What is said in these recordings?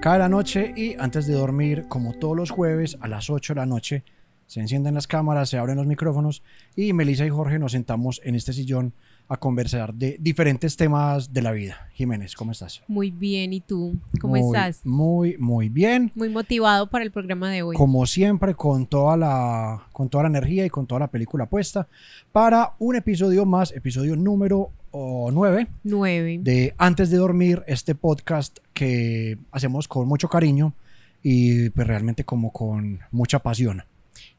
Cae la noche y antes de dormir, como todos los jueves a las 8 de la noche, se encienden las cámaras, se abren los micrófonos y Melissa y Jorge nos sentamos en este sillón a conversar de diferentes temas de la vida. Jiménez, ¿cómo estás? Muy bien, ¿y tú? ¿Cómo estás? Muy bien. Muy motivado para el programa de hoy. Como siempre, con toda la energía y con toda la película puesta para un episodio más, episodio número 9 de Antes de Dormir, este podcast que hacemos con mucho cariño y pues realmente como con mucha pasión.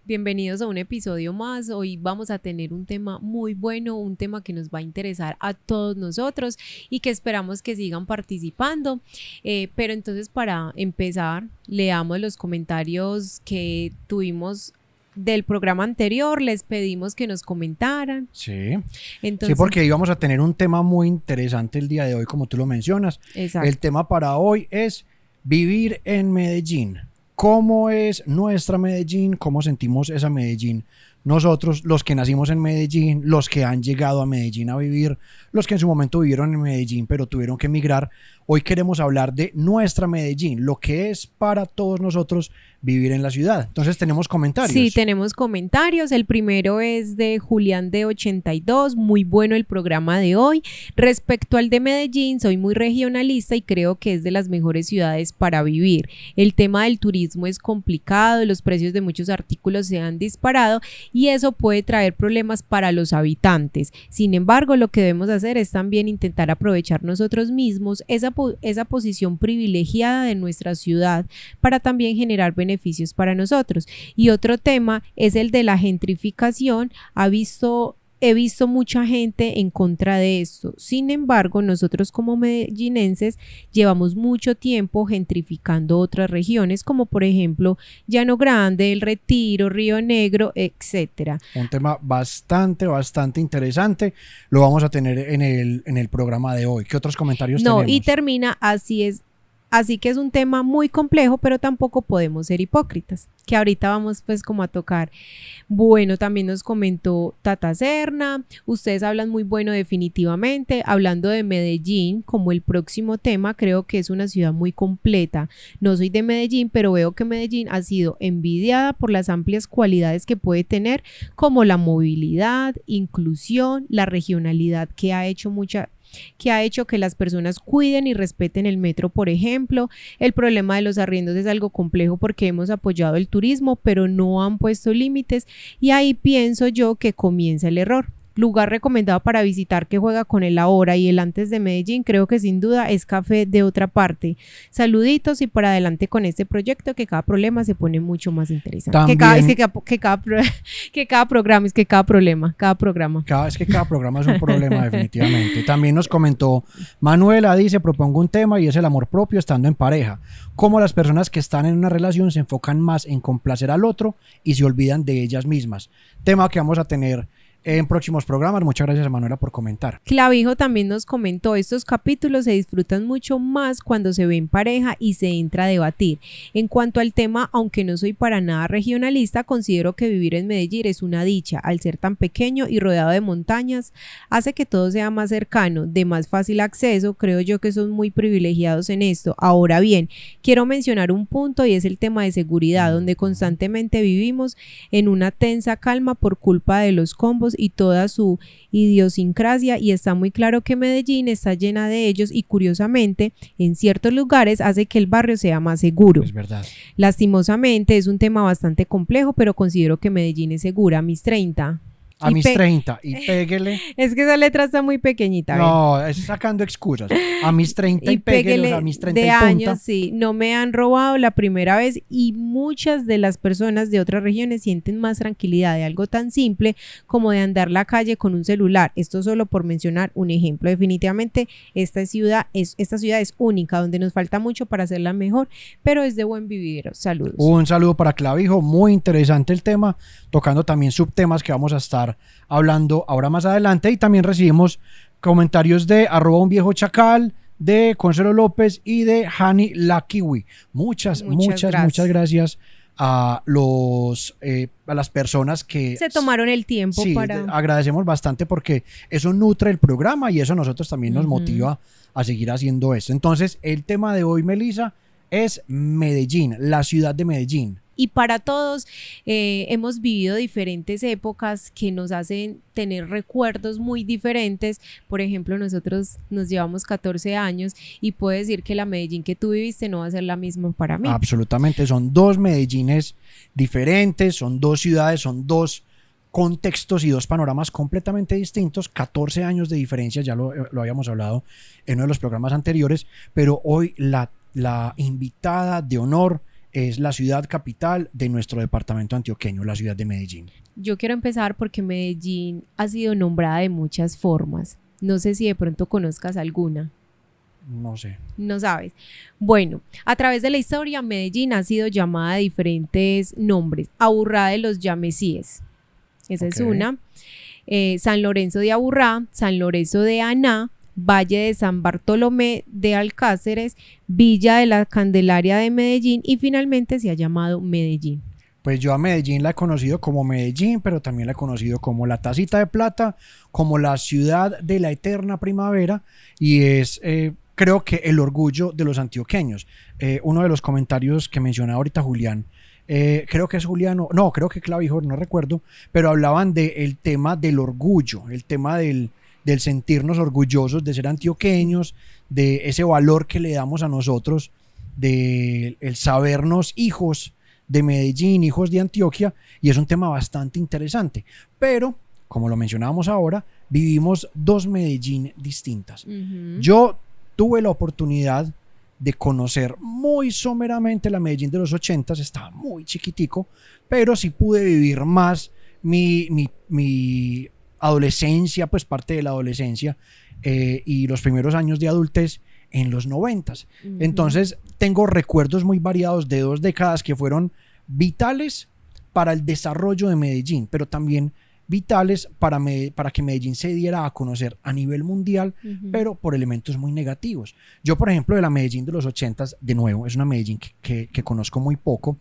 Bienvenidos a un episodio más. Hoy vamos a tener un tema muy bueno, un tema que nos va a interesar a todos nosotros y que esperamos que sigan participando. Pero entonces, para empezar, leamos los comentarios que tuvimos del programa anterior. Les pedimos que nos comentaran. Sí, entonces, sí, porque íbamos a tener un tema muy interesante el día de hoy, como tú lo mencionas. Exacto. El tema para hoy es vivir en Medellín. ¿Cómo es nuestra Medellín? ¿Cómo sentimos esa Medellín? Nosotros, los que nacimos en Medellín, los que han llegado a Medellín a vivir, los que en su momento vivieron en Medellín pero tuvieron que emigrar, hoy queremos hablar de nuestra Medellín, lo que es para todos nosotros vivir en la ciudad. Entonces tenemos comentarios. Sí, tenemos comentarios. El primero es de Julián de 82. Muy bueno el programa de hoy. Respecto al de Medellín, soy muy regionalista y creo que es de las mejores ciudades para vivir. El tema del turismo es complicado, los precios de muchos artículos se han disparado y eso puede traer problemas para los habitantes. Sin embargo, lo que debemos hacer es también intentar aprovechar nosotros mismos esa posición privilegiada de nuestra ciudad para también generar beneficios para nosotros. Y otro tema es el de la gentrificación. He visto mucha gente en contra de esto. Sin embargo, nosotros como medellinenses llevamos mucho tiempo gentrificando otras regiones, como por ejemplo Llano Grande, El Retiro, Río Negro, etcétera. Un tema bastante interesante. Lo vamos a tener en el programa de hoy. ¿Qué otros comentarios tenemos? Y termina así que es un tema muy complejo, pero tampoco podemos ser hipócritas, que ahorita vamos pues como a tocar. Bueno, también nos comentó Tata Serna, ustedes hablan muy bueno definitivamente, hablando de Medellín como el próximo tema, creo que es una ciudad muy completa. No soy de Medellín, pero veo que Medellín ha sido envidiada por las amplias cualidades que puede tener, como la movilidad, inclusión, la regionalidad que ha hecho que las personas cuiden y respeten el metro, por ejemplo. El problema de los arriendos es algo complejo porque hemos apoyado el turismo, pero no han puesto límites y ahí pienso yo que comienza el error. Lugar recomendado para visitar que juega con el ahora y el antes de Medellín, creo que sin duda es Café de Otra Parte. Saluditos y para adelante con este proyecto, que cada problema se pone mucho más interesante. También, Cada programa es un problema definitivamente. También nos comentó Manuela, dice, propongo un tema y es el amor propio estando en pareja. Cómo las personas que están en una relación se enfocan más en complacer al otro y se olvidan de ellas mismas. Tema que vamos a tener en próximos programas. Muchas gracias, Manuela, por comentar. Clavijo también nos comentó, estos capítulos se disfrutan mucho más cuando se ve en pareja y se entra a debatir. En cuanto al tema, aunque no soy para nada regionalista, considero que vivir en Medellín es una dicha. Al ser tan pequeño y rodeado de montañas, hace que todo sea más cercano, de más fácil acceso. Creo yo que son muy privilegiados en esto. Ahora bien, quiero mencionar un punto y es el tema de seguridad, donde constantemente vivimos en una tensa calma por culpa de los combos y toda su idiosincrasia, y está muy claro que Medellín está llena de ellos y curiosamente en ciertos lugares hace que el barrio sea más seguro. Es verdad. Lastimosamente es un tema bastante complejo, pero considero que Medellín es segura. A mis 30. A mis 30 y péguele. Es que esa letra está muy pequeñita. No, es sacando excusas. A mis 30 y péguele, a mis 30 de y punta. años, sí. No me han robado la primera vez y muchas de las personas de otras regiones sienten más tranquilidad de algo tan simple como de andar la calle con un celular. Esto solo por mencionar un ejemplo. Definitivamente esta ciudad es única, donde nos falta mucho para hacerla mejor, pero es de buen vivir. Saludos. Un saludo para Clavijo. Muy interesante el tema, tocando también subtemas que vamos a estar hablando ahora más adelante, y también recibimos comentarios de @unviejochacal, de Consuelo López y de Hani la Kiwi. Muchas gracias a las personas que se tomaron el tiempo para... agradecemos bastante porque eso nutre el programa y eso a nosotros también nos motiva a seguir haciendo esto. Entonces, el tema de hoy, Melissa, es Medellín, la ciudad de Medellín. Y para todos hemos vivido diferentes épocas que nos hacen tener recuerdos muy diferentes. Por ejemplo, nosotros nos llevamos 14 años y puedo decir que la Medellín que tú viviste no va a ser la misma para mí. Absolutamente, son dos Medellines diferentes, son dos ciudades, son dos contextos y dos panoramas completamente distintos, 14 años de diferencia, ya lo habíamos hablado en uno de los programas anteriores, pero hoy la invitada de honor es la ciudad capital de nuestro departamento antioqueño, la ciudad de Medellín. Yo quiero empezar porque Medellín ha sido nombrada de muchas formas. No sé si de pronto conozcas alguna. No sé. No sabes. Bueno, a través de la historia, Medellín ha sido llamada de diferentes nombres. Aburrá de los Yamesíes. Esa es una. San Lorenzo de Aburrá, San Lorenzo de Aná, Valle de San Bartolomé de Alcáceres, Villa de la Candelaria de Medellín y finalmente se ha llamado Medellín. Pues yo a Medellín la he conocido como Medellín, pero también la he conocido como la Tacita de Plata, como la ciudad de la eterna primavera y es creo que el orgullo de los antioqueños. Uno de los comentarios que mencionaba ahorita Julián, creo que es Juliano, no, creo que Clavijo, no recuerdo, pero hablaban del tema del orgullo, el tema del sentirnos orgullosos de ser antioqueños, de ese valor que le damos a nosotros, de el sabernos hijos de Medellín, hijos de Antioquia, y es un tema bastante interesante. Pero, como lo mencionábamos ahora, vivimos dos Medellín distintas. Yo tuve la oportunidad de conocer muy someramente la Medellín de los 80s, estaba muy chiquitico, pero sí pude vivir más mi adolescencia, pues parte de la adolescencia y los primeros años de adultez en los 90s. Entonces tengo recuerdos muy variados de 2 décadas que fueron vitales para el desarrollo de Medellín, pero también vitales para que Medellín se diera a conocer a nivel mundial, pero por elementos muy negativos. Yo, por ejemplo, de la Medellín de los 80s, de nuevo, es una Medellín que conozco muy poco.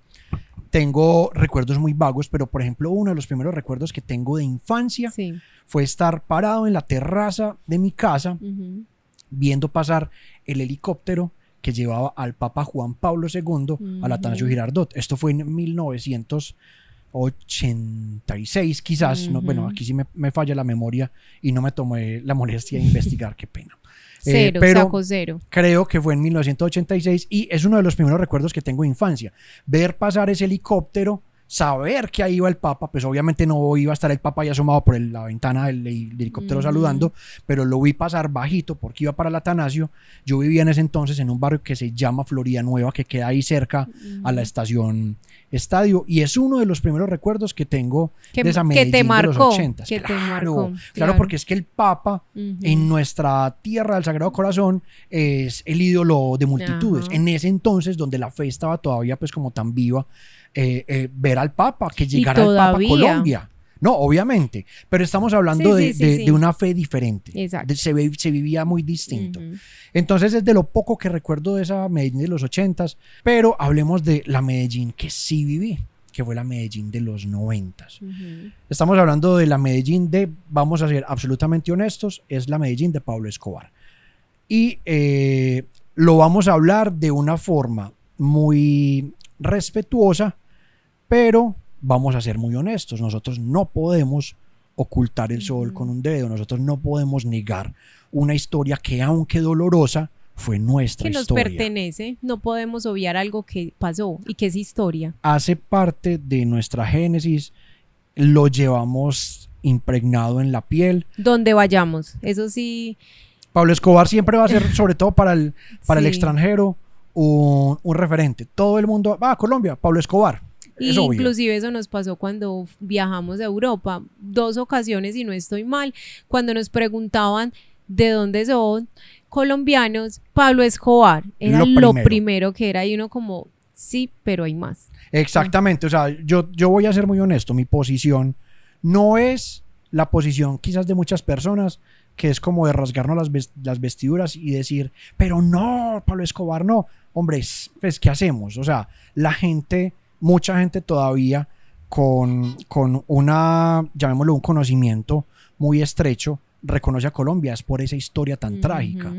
Tengo recuerdos muy vagos, pero por ejemplo uno de los primeros recuerdos que tengo de infancia fue estar parado en la terraza de mi casa viendo pasar el helicóptero que llevaba al Papa Juan Pablo II al Atanasio Girardot. Esto fue en 1986 quizás, no, bueno, aquí sí me falla la memoria y no me tomé la molestia de investigar, qué pena. Pero saco cero. Creo que fue en 1986 y es uno de los primeros recuerdos que tengo de infancia. Ver pasar ese helicóptero, saber que ahí iba el Papa, pues obviamente no iba a estar el Papa ahí asomado por la ventana del helicóptero saludando, pero lo vi pasar bajito porque iba para el Atanasio. Yo vivía en ese entonces en un barrio que se llama Florida Nueva, que queda ahí cerca a la estación Estadio, y es uno de los primeros recuerdos que tengo de esa Medellín de los 80s. Claro, porque es que el Papa en nuestra tierra del Sagrado Corazón es el ídolo de multitudes. En ese entonces, donde la fe estaba todavía pues como tan viva, ver al Papa, que llegara el Papa a Colombia. No, obviamente, pero estamos hablando de una fe diferente. Se vivía muy distinto. Entonces es de lo poco que recuerdo de esa Medellín de los 80s, pero hablemos de la Medellín que sí viví, que fue la Medellín de los 90s. Estamos hablando de la Medellín vamos a ser absolutamente honestos, es la Medellín de Pablo Escobar. Y lo vamos a hablar de una forma muy respetuosa, pero vamos a ser muy honestos, nosotros no podemos ocultar el sol con un dedo, nosotros no podemos negar una historia que, aunque dolorosa, fue nuestra historia. Que nos pertenece, no podemos obviar algo que pasó y que es historia. Hace parte de nuestra génesis, lo llevamos impregnado en la piel. Donde vayamos, eso sí. Pablo Escobar siempre va a ser, sobre todo para el extranjero, un referente. Todo el mundo va a Colombia, Pablo Escobar. Y inclusive eso nos pasó cuando viajamos a Europa, 2 ocasiones, y no estoy mal, cuando nos preguntaban de dónde son colombianos, Pablo Escobar era lo primero que era, y uno como, sí, pero hay más. Exactamente, o sea, yo voy a ser muy honesto, mi posición no es la posición quizás de muchas personas, que es como de rasgarnos las vestiduras y decir, pero no, Pablo Escobar no. Hombre, pues, ¿qué hacemos? O sea, mucha gente todavía con llamémoslo un conocimiento muy estrecho, reconoce a Colombia, es por esa historia tan trágica.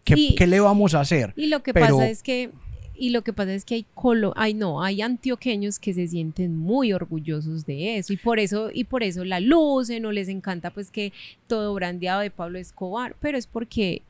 ¿Qué le vamos a hacer? Y lo que pasa es que Y lo que pasa es que hay antioqueños que se sienten muy orgullosos de eso y por eso la lucen o les encanta pues que todo brandeado de Pablo Escobar, pero es porque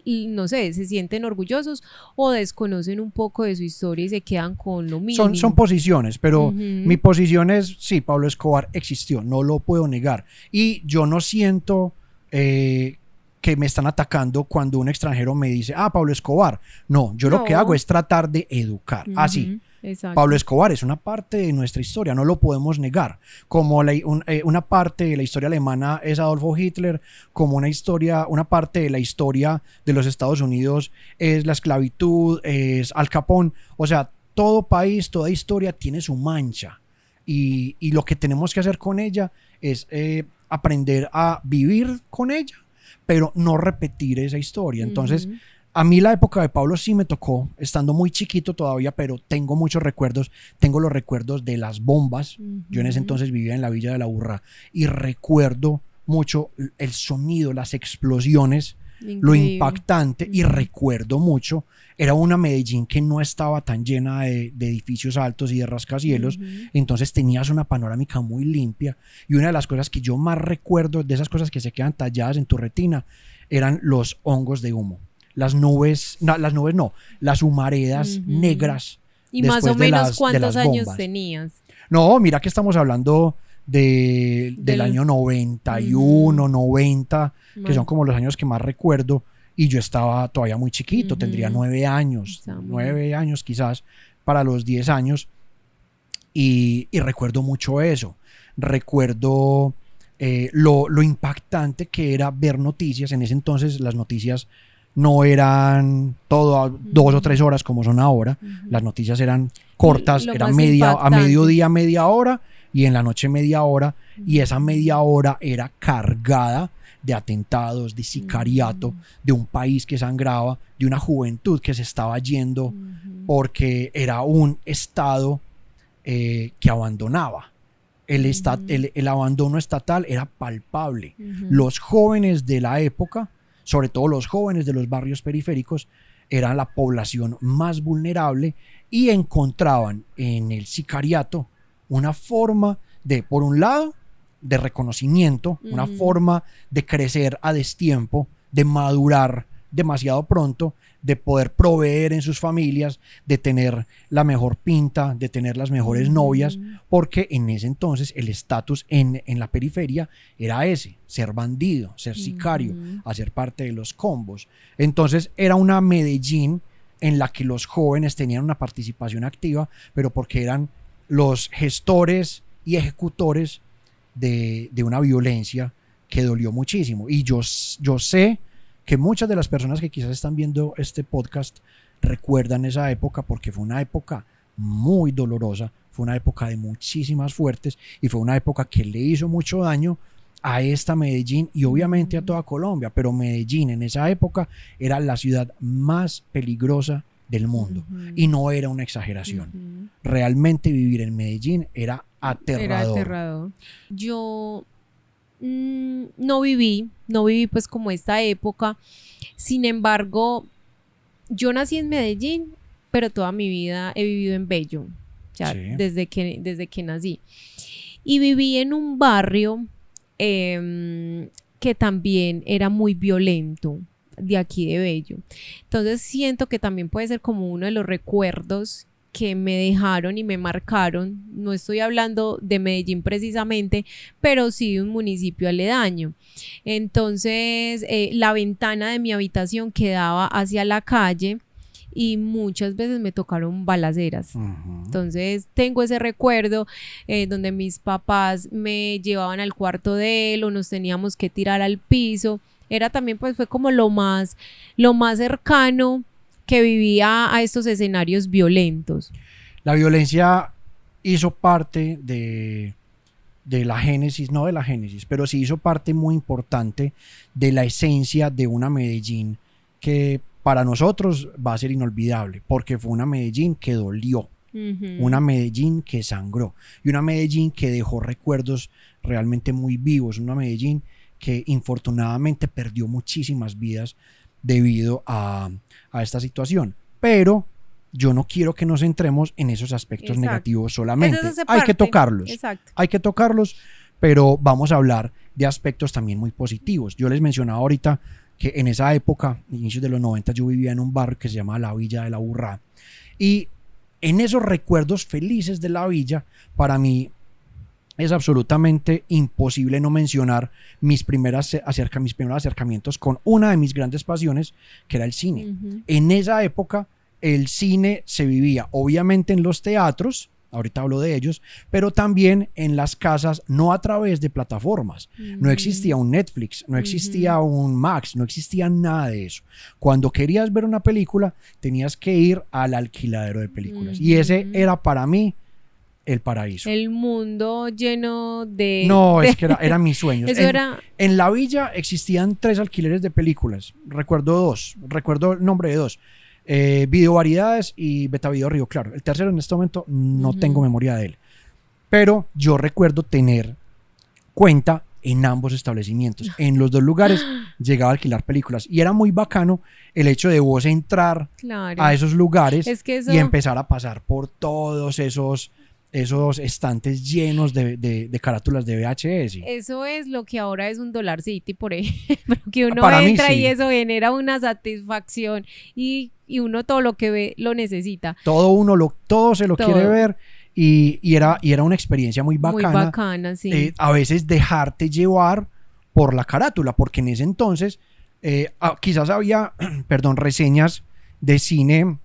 no sé, se sienten orgullosos o desconocen un poco de su historia y se quedan con lo mínimo. Son posiciones, pero mi posición es, sí, Pablo Escobar existió, no lo puedo negar. Y yo no siento que me están atacando cuando un extranjero me dice, Pablo Escobar. No, yo lo que hago es tratar de educar. Así. Exacto. Pablo Escobar es una parte de nuestra historia, no lo podemos negar. Como una parte de la historia alemana es Adolfo Hitler, como una parte de la historia de los Estados Unidos es la esclavitud, es Al Capone. O sea, todo país, toda historia tiene su mancha. Y lo que tenemos que hacer con ella es aprender a vivir con ella, pero no repetir esa historia. Entonces, a mí la época de Pablo sí me tocó, estando muy chiquito todavía, pero tengo muchos recuerdos. Tengo los recuerdos de las bombas. Yo en ese entonces vivía en la Villa de la Burra y recuerdo mucho el sonido, las explosiones, lo impactante, y recuerdo mucho, era una Medellín que no estaba tan llena de edificios altos y de rascacielos, entonces tenías una panorámica muy limpia, y una de las cosas que yo más recuerdo, de esas cosas que se quedan talladas en tu retina, eran los hongos de humo. Las humaredas negras. Y más o menos ¿cuántos años tenías? No, mira que estamos hablando del año 91, 90, que son como los años que más recuerdo, y yo estaba todavía muy chiquito, tendría 9 años, 9 años quizás, para los 10 años, y recuerdo mucho eso. Recuerdo lo impactante que era ver noticias. En ese entonces las noticias no eran todo 2 o 3 horas como son ahora. Las noticias eran cortas, era a mediodía media hora y en la noche media hora, y esa media hora era cargada de atentados, de sicariato, de un país que sangraba, de una juventud que se estaba yendo porque era un estado que abandonaba. El abandono estatal era palpable. Los jóvenes de la época, sobre todo los jóvenes de los barrios periféricos, eran la población más vulnerable y encontraban en el sicariato una forma de, por un lado, de reconocimiento, una forma de crecer a destiempo, de madurar demasiado pronto, de poder proveer en sus familias, de tener la mejor pinta, de tener las mejores novias, porque en ese entonces el estatus en la periferia era ese, ser bandido, ser sicario, hacer parte de los combos. Entonces era una Medellín en la que los jóvenes tenían una participación activa, pero porque eran los gestores y ejecutores de una violencia que dolió muchísimo. Y yo sé que muchas de las personas que quizás están viendo este podcast recuerdan esa época, porque fue una época muy dolorosa, fue una época de muchísimas fuertes, y fue una época que le hizo mucho daño a esta Medellín y obviamente a toda Colombia, pero Medellín en esa época era la ciudad más peligrosa del mundo, y no era una exageración. Realmente vivir en Medellín era aterrador. Era aterrador. Yo no viví pues como esta época. Sin embargo, yo nací en Medellín, pero toda mi vida he vivido en Bello, ya sí, desde que nací. Y viví en un barrio que también era muy violento, de aquí de Bello. Entonces siento que también puede ser como uno de los recuerdos que me dejaron y me marcaron. No estoy hablando de Medellín precisamente, pero sí de un municipio aledaño. Entonces la ventana de mi habitación quedaba hacia la calle y muchas veces me tocaron balaceras. Entonces tengo ese recuerdo donde mis papás me llevaban al cuarto de él o nos teníamos que tirar al piso. Era también, pues fue como lo más cercano que vivía a estos escenarios violentos. La violencia hizo parte de la génesis, no de la génesis, pero sí hizo parte muy importante de la esencia de una Medellín que para nosotros va a ser inolvidable, porque fue una Medellín que dolió, una Medellín que sangró, y una Medellín que dejó recuerdos realmente muy vivos, una Medellín que infortunadamente perdió muchísimas vidas debido a esta situación. Pero yo no quiero que nos centremos en esos aspectos Exacto. negativos solamente. Eso hace Hay que parte. tocarlos. Exacto. Hay que tocarlos, pero vamos a hablar de aspectos también muy positivos. Yo les mencionaba ahorita que en esa época, inicios de los 90, yo vivía en un barrio que se llama La Villa de la Burrá. Y en esos recuerdos felices de la villa, para mí es absolutamente imposible no mencionar mis primeros acercamientos con una de mis grandes pasiones, que era el cine. Ujú. En esa época, el cine se vivía obviamente en los teatros, ahorita hablo de ellos, pero también en las casas, no a través de plataformas. No existía un Netflix, no existía un Max, no existía nada de eso. Cuando querías ver una película, tenías que ir al alquiladero de películas. Y ese era para mí el paraíso. El mundo lleno de... No, es que era mis sueños. Eso era... En la villa existían 3 alquileres de películas. Recuerdo el nombre de 2. Video Variedades y Beta Video Río Claro. El tercero en este momento no tengo memoria de él. Pero yo recuerdo tener cuenta en ambos establecimientos. En los 2 lugares llegaba a alquilar películas. Y era muy bacano el hecho de vos entrar a esos lugares y empezar a pasar por todos esos estantes llenos de carátulas de VHS. Eso es lo que ahora es un Dollar City, por ejemplo, que uno Para entra mí, sí. y eso genera una satisfacción y uno todo lo que ve lo necesita. Todo se lo quiere ver y era una experiencia muy bacana. Muy bacana, sí. A veces dejarte llevar por la carátula, porque en ese entonces quizás había, reseñas de cine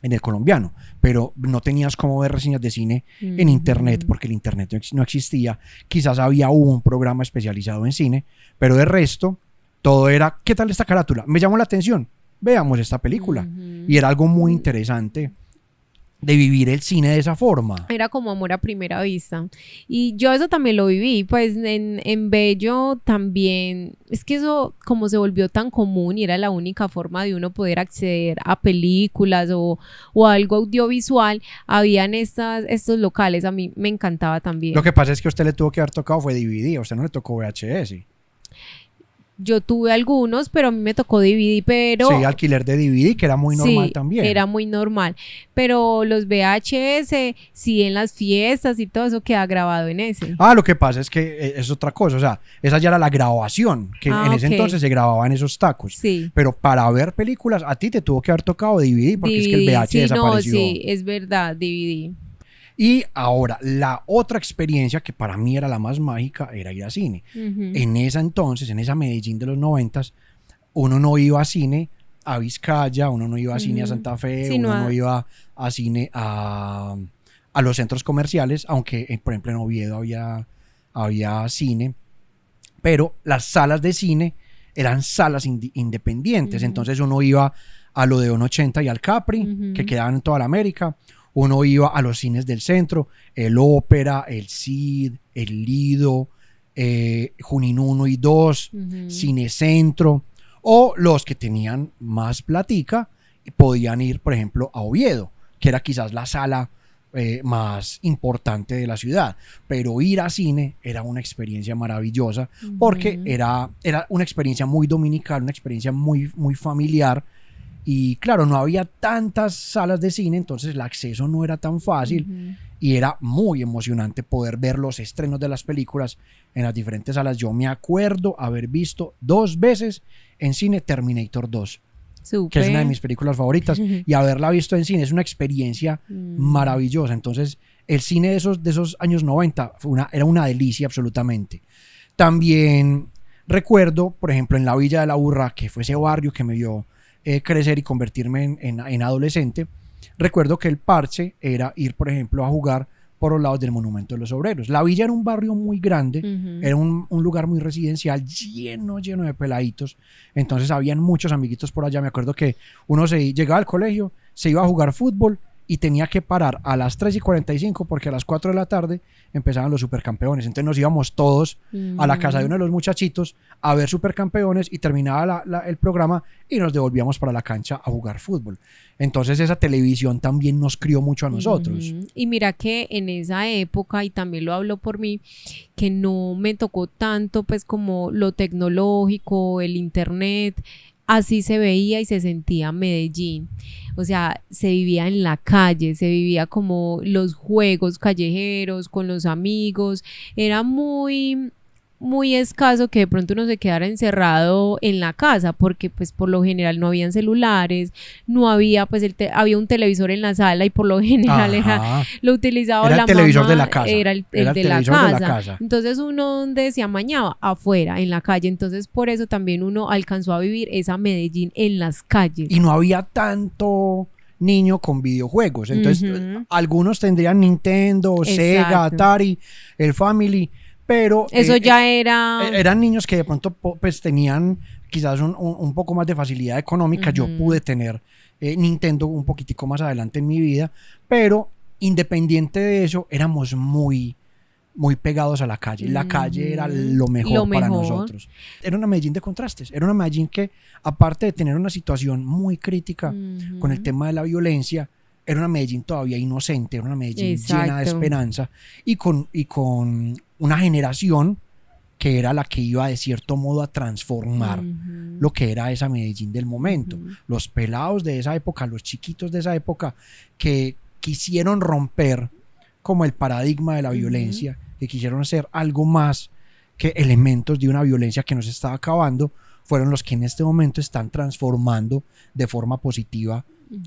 en el colombiano, pero no tenías cómo ver reseñas de cine en internet, porque el internet no existía. Quizás había un programa especializado en cine, pero de resto todo era, ¿qué tal esta carátula? Me llamó la atención, veamos esta película. Y era algo muy interesante de vivir el cine de esa forma. Era como amor a primera vista. Y yo eso también lo viví, pues en Bello también, es que eso como se volvió tan común y era la única forma de uno poder acceder a películas o algo audiovisual, habían estos locales, a mí me encantaba también. Lo que pasa es que a usted le tuvo que haber tocado fue DVD, a usted no le tocó VHS. Yo tuve algunos, pero a mí me tocó DVD, pero... Sí, alquiler de DVD, que era muy normal también. Era muy normal, pero los VHS, sí, en las fiestas y todo eso queda grabado en ese. Lo que pasa es que es otra cosa, o sea, esa ya era la grabación, que en ese entonces se grababa en esos tacos. Sí. Pero para ver películas, a ti te tuvo que haber tocado DVD, porque es que el VHS desapareció. Sí, es verdad, DVD. Y ahora, la otra experiencia que para mí era la más mágica era ir a cine. En esa Medellín de los 90s, uno no iba a cine a Vizcaya, uno no iba a cine a Santa Fe, uno no iba a cine a los centros comerciales, aunque por ejemplo en Oviedo había cine, pero las salas de cine eran salas independientes. Entonces uno iba a lo de 180 y al Capri, que quedaban en toda la América. Uno iba a los cines del centro, el Ópera, el CID, el Lido, Junín 1 y 2, Cinecentro, o los que tenían más platica podían ir, por ejemplo, a Oviedo, que era quizás la sala más importante de la ciudad. Pero ir a cine era una experiencia maravillosa, porque era una experiencia muy dominical, una experiencia muy, muy familiar. Y claro, no había tantas salas de cine, entonces el acceso no era tan fácil y era muy emocionante poder ver los estrenos de las películas en las diferentes salas. Yo me acuerdo haber visto 2 veces en cine Terminator 2, que es una de mis películas favoritas, y haberla visto en cine es una experiencia maravillosa. Entonces el cine de esos años 90 era una delicia absolutamente. También recuerdo, por ejemplo, en la Villa de la Burra, que fue ese barrio que me vio crecer y convertirme en adolescente. Recuerdo que el parche era ir, por ejemplo, a jugar por los lados del Monumento de los Obreros. La Villa era un barrio muy grande, era un lugar muy residencial, lleno de peladitos. Entonces habían muchos amiguitos por allá. Me acuerdo que uno llegaba al colegio, se iba a jugar fútbol y tenía que parar a las 3:45 porque a las 4 de la tarde empezaban los supercampeones. Entonces nos íbamos todos a la casa de uno de los muchachitos a ver supercampeones y terminaba el programa y nos devolvíamos para la cancha a jugar fútbol. Entonces esa televisión también nos crió mucho a nosotros. Y mira que en esa época, y también lo hablo por mí, que no me tocó tanto pues como lo tecnológico, el internet. así se veía y se sentía Medellín. O sea, se vivía en la calle, se vivía como los juegos callejeros con los amigos. Era muy, muy escaso que de pronto uno se quedara encerrado en la casa, porque pues por lo general no habían celulares, no había, pues había un televisor en la sala y por lo general lo utilizaba era la el televisor mamá, de la casa. era el de la casa. Entonces uno donde se amañaba afuera, en la calle. Entonces por eso también uno alcanzó a vivir esa Medellín en las calles. Y no había tanto niño con videojuegos. Entonces algunos tendrían Nintendo, Sega, Atari, el Family, pero eso ya eran niños que de pronto pues tenían quizás un poco más de facilidad económica. Yo pude tener Nintendo un poquitico más adelante en mi vida, pero independiente de eso éramos muy pegados a la calle. La calle era lo mejor para nosotros. Era una Medellín de contrastes, era una Medellín que, aparte de tener una situación muy crítica con el tema de la violencia, era una Medellín todavía inocente, era una Medellín llena de esperanza y con una generación que era la que iba de cierto modo a transformar lo que era esa Medellín del momento. Los pelados de esa época, los chiquitos de esa época que quisieron romper como el paradigma de la violencia, que quisieron hacer algo más que elementos de una violencia que nos estaba acabando, fueron los que en este momento están transformando de forma positiva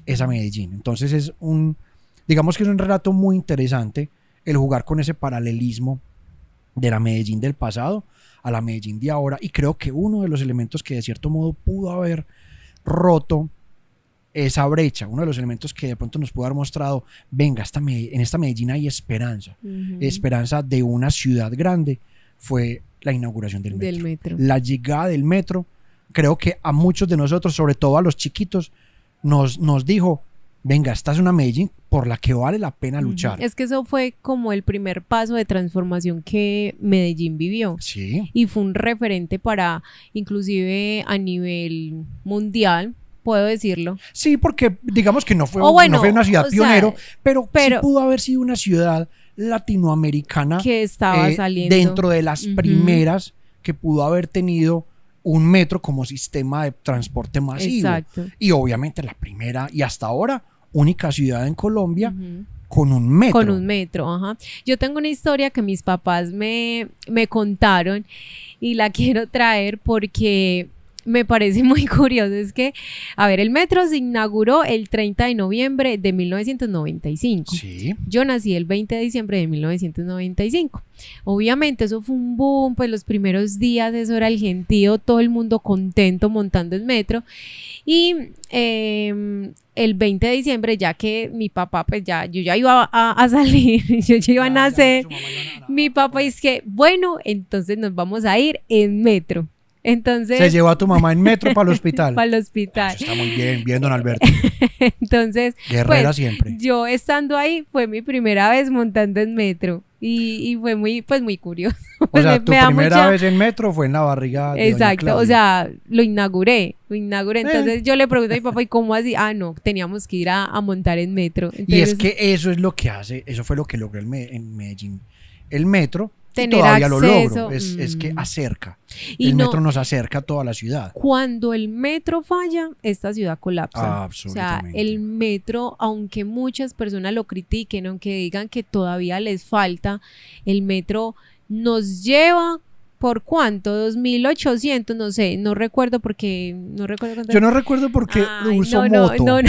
esa Medellín. Entonces digamos que es un relato muy interesante el jugar con ese paralelismo de la Medellín del pasado a la Medellín de ahora, y creo que uno de los elementos que de cierto modo pudo haber roto esa brecha, uno de los elementos que de pronto nos pudo haber mostrado, venga, en esta Medellín hay esperanza, esperanza de una ciudad grande, fue la inauguración del metro. La llegada del metro, creo que a muchos de nosotros, sobre todo a los chiquitos, nos dijo, venga, esta es una Medellín por la que vale la pena luchar. Es que eso fue como el primer paso de transformación que Medellín vivió. Sí. Y fue un referente para, inclusive a nivel mundial, puedo decirlo. Sí, porque digamos que no fue una ciudad pionero, pero sí pudo haber sido una ciudad latinoamericana que estaba saliendo dentro de las primeras que pudo haber tenido un metro como sistema de transporte masivo. Exacto. Y obviamente la primera y hasta ahora única ciudad en Colombia con un metro. Con un metro, ajá. Yo tengo una historia que mis papás me contaron y la quiero traer porque me parece muy curioso. Es que, a ver, el metro se inauguró el 30 de noviembre de 1995. Sí. Yo nací el 20 de diciembre de 1995. Obviamente eso fue un boom, pues los primeros días eso era el gentío, todo el mundo contento montando el metro. Y el 20 de diciembre, ya que mi papá, pues yo ya iba a salir, yo ya iba a nacer, mi papá dice que, bueno, entonces nos vamos a ir en metro. Entonces, se llevó a tu mamá en metro para el hospital. Para el hospital. Eso está muy bien, don Alberto. Entonces, guerrera pues, siempre. Yo estando ahí fue mi primera vez montando en metro y fue muy curioso. O sea, tu primera vez en metro fue en la barriga de Exacto, doña Claudia. o sea, lo inauguré. Entonces yo le pregunté a mi papá, ¿y cómo así? Ah, no, teníamos que ir a montar en metro. Entonces, y es que eso es lo que hace, eso fue lo que logró en Medellín. El metro, tener todavía acceso, lo logro, es que acerca. El metro nos acerca a toda la ciudad. Cuando el metro falla, esta ciudad colapsa. Absolutamente. O sea, el metro, aunque muchas personas lo critiquen, aunque digan que todavía les falta, el metro nos lleva, ¿por cuánto? 2.800, no sé, no recuerdo porque no recuerdo cuánto. Yo no recuerdo porque uso moto.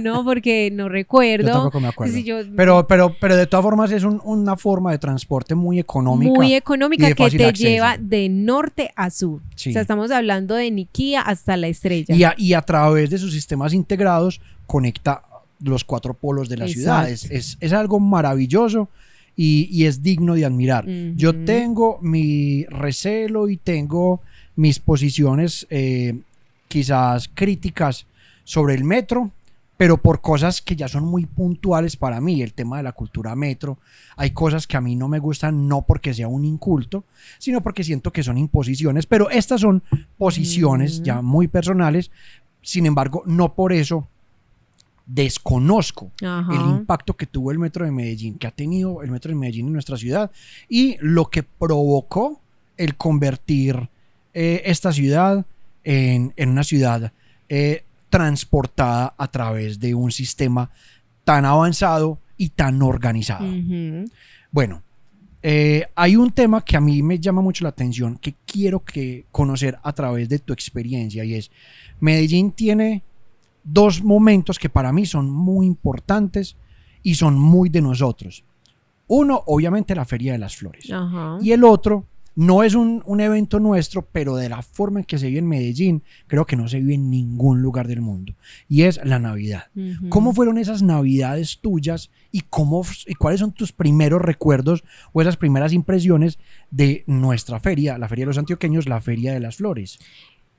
No, porque no recuerdo. Yo tampoco me acuerdo. Sí, pero de todas formas es una forma de transporte muy económica. Muy económica que te acceso. Lleva de norte a sur. Sí. O sea, estamos hablando de Niquía hasta La Estrella. Y a través de sus sistemas integrados conecta los 4 polos de la ciudad. Es algo maravilloso. Y es digno de admirar. Yo tengo mi recelo y tengo mis posiciones quizás críticas sobre el metro, pero por cosas que ya son muy puntuales para mí, el tema de la cultura metro. Hay cosas que a mí no me gustan, no porque sea un inculto, sino porque siento que son imposiciones, pero estas son posiciones ya muy personales. Sin embargo, no por eso desconozco el impacto que tuvo el metro de Medellín, que ha tenido el metro de Medellín en nuestra ciudad y lo que provocó el convertir esta ciudad en una ciudad transportada a través de un sistema tan avanzado y tan organizado. Bueno, hay un tema que a mí me llama mucho la atención, que quiero conocer a través de tu experiencia, y es: Medellín tiene dos momentos que para mí son muy importantes y son muy de nosotros. Uno, obviamente, la Feria de las Flores. Y el otro no es un evento nuestro, pero de la forma en que se vive en Medellín, creo que no se vive en ningún lugar del mundo, y es la Navidad. ¿Cómo fueron esas Navidades tuyas y cuáles son tus primeros recuerdos o esas primeras impresiones de nuestra feria, la Feria de los Antioqueños, la Feria de las Flores?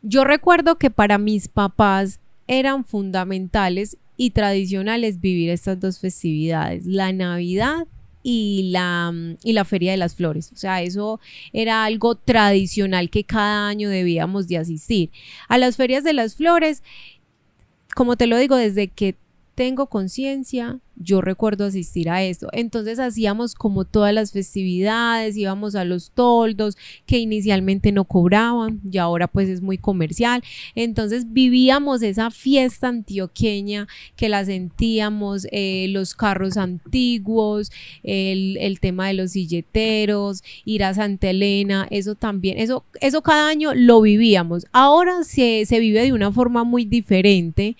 Yo recuerdo que para mis papás eran fundamentales y tradicionales vivir estas dos festividades, la Navidad y la Feria de las Flores. O sea, eso era algo tradicional que cada año debíamos de asistir. A las Ferias de las Flores, como te lo digo, desde que tengo conciencia, yo recuerdo asistir a esto. Entonces hacíamos como todas las festividades, íbamos a los toldos que inicialmente no cobraban y ahora pues es muy comercial. Entonces vivíamos esa fiesta antioqueña que la sentíamos, los carros antiguos, el tema de los silleteros, ir a Santa Elena, eso también, eso cada año lo vivíamos. Ahora se vive de una forma muy diferente,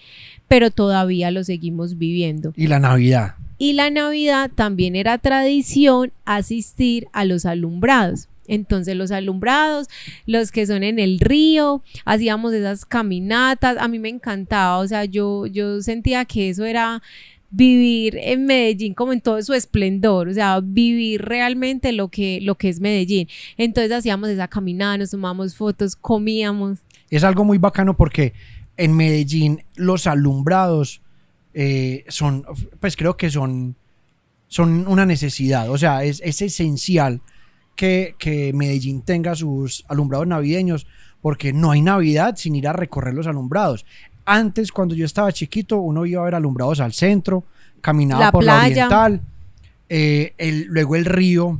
pero todavía lo seguimos viviendo. ¿Y la Navidad? Y la Navidad también era tradición asistir a los alumbrados. Entonces los alumbrados, los que son en el río, hacíamos esas caminatas, a mí me encantaba, o sea, yo sentía que eso era vivir en Medellín como en todo su esplendor, o sea, vivir realmente lo que es Medellín. Entonces hacíamos esa caminada, nos tomábamos fotos, comíamos. Es algo muy bacano porque en Medellín los alumbrados son, pues creo que son una necesidad. O sea, es esencial que Medellín tenga sus alumbrados navideños, porque no hay Navidad sin ir a recorrer los alumbrados. Antes, cuando yo estaba chiquito, uno iba a ver alumbrados al centro, caminaba por la Oriental, luego el río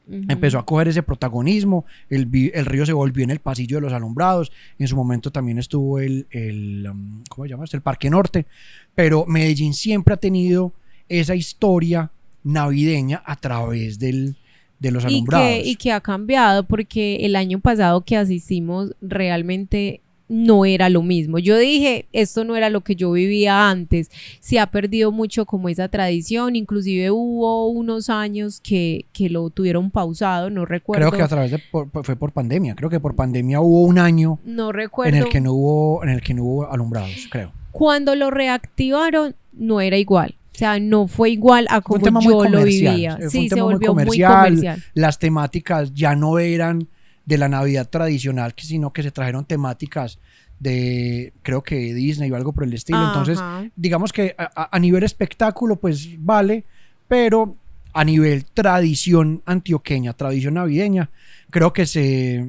empezó a coger ese protagonismo, el río se volvió en el pasillo de los alumbrados, en su momento también estuvo ¿cómo se llama esto? El Parque Norte, pero Medellín siempre ha tenido esa historia navideña a través de los alumbrados. Y que ha cambiado, porque el año pasado que asistimos realmente no era lo mismo. Yo dije, esto no era lo que yo vivía antes. Se ha perdido mucho como esa tradición. Inclusive hubo unos años que lo tuvieron pausado, no recuerdo. Creo que fue por pandemia. Creo que por pandemia hubo un año, no recuerdo, en el que no hubo alumbrados, creo. Cuando lo reactivaron no era igual. O sea, no fue igual a como yo lo vivía. Sí, se volvió muy comercial. Las temáticas ya no eran de la Navidad tradicional, sino que se trajeron temáticas de, creo que Disney o algo por el estilo. Ajá. Entonces, digamos que a nivel espectáculo, pues vale, pero a nivel tradición antioqueña, tradición navideña, creo que sí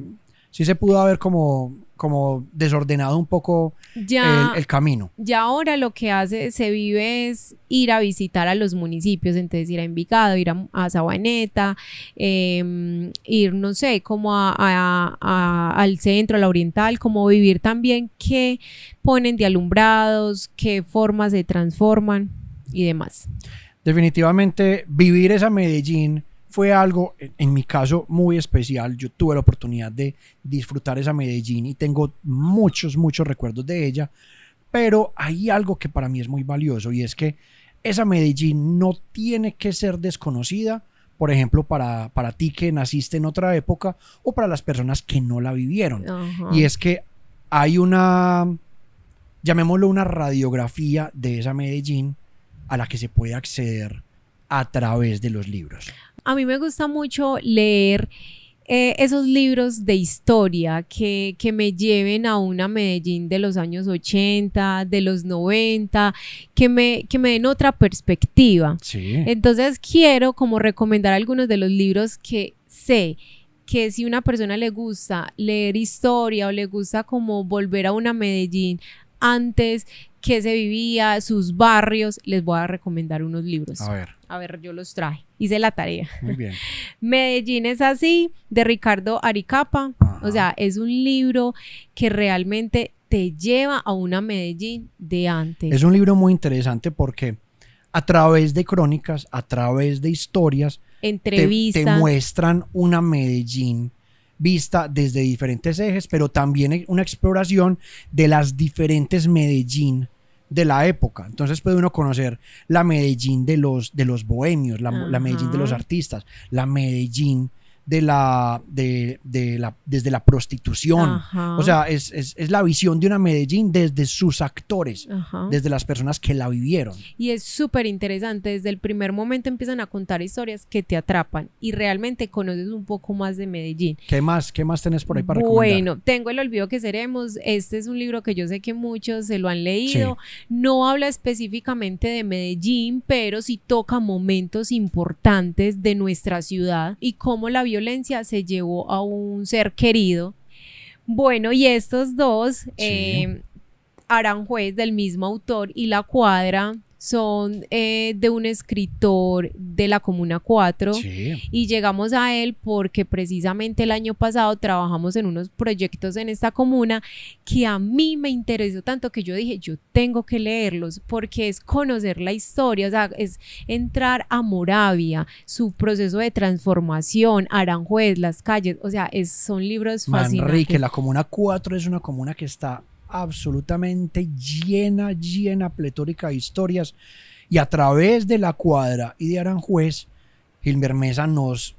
se pudo haber como desordenado un poco el camino. Ya ahora lo que se vive es ir a visitar a los municipios, entonces ir a Envigado, ir a Sabaneta, ir, no sé, como al centro, a la Oriental, como vivir también qué ponen de alumbrados, qué formas se transforman y demás. Definitivamente vivir esa Medellín fue algo, en mi caso, muy especial. Yo tuve la oportunidad de disfrutar esa Medellín y tengo muchos recuerdos de ella, pero hay algo que para mí es muy valioso, y es que esa Medellín no tiene que ser desconocida, por ejemplo, para ti que naciste en otra época o para las personas que no la vivieron. Uh-huh. Y es que hay llamémoslo una radiografía de esa Medellín a la que se puede acceder a través de los libros. A mí me gusta mucho leer esos libros de historia que me lleven a una Medellín de los años 80, de los 90, que me den otra perspectiva. Sí. Entonces quiero como recomendar algunos de los libros que sé que si una persona le gusta leer historia o le gusta como volver a una Medellín antes que se vivía, sus barrios, les voy a recomendar unos libros. A ver, yo los traje. hice la tarea. Muy bien. Medellín es así, de Ricardo Aricapa. Ajá. O sea, es un libro que realmente te lleva a una Medellín de antes. Es un libro muy interesante porque a través de crónicas, a través de historias, Entrevistas. te muestran una Medellín vista desde diferentes ejes, pero también una exploración de las diferentes Medellín de la época. Entonces puede uno conocer la Medellín de los bohemios, la Medellín de los artistas, la Medellín desde la prostitución. Ajá. O sea, es la visión de una Medellín desde sus actores, Ajá. desde las personas que la vivieron. Y es súper interesante, desde el primer momento empiezan a contar historias que te atrapan y realmente conoces un poco más de Medellín. ¿Qué más tenés por ahí para recomendar? Bueno, tengo El olvido que seremos. Este es un libro que yo sé que muchos se lo han leído. Sí. No habla específicamente de Medellín, pero sí toca momentos importantes de nuestra ciudad y cómo la violencia se llevó a un ser querido. Bueno, y estos dos, Aranjuez, del mismo autor, y La Cuadra, son de un escritor de la Comuna 4. Sí. Y llegamos a él porque precisamente el año pasado trabajamos en unos proyectos en esta comuna que a mí me interesó tanto que yo dije, yo tengo que leerlos porque es conocer la historia, o sea, es entrar a Moravia, su proceso de transformación, Aranjuez, las calles, o sea, son libros fascinantes. Manrique, la Comuna 4 es una comuna que está absolutamente llena, pletórica de historias, y a través de La Cuadra y de Aranjuez, Gilmer Mesa nos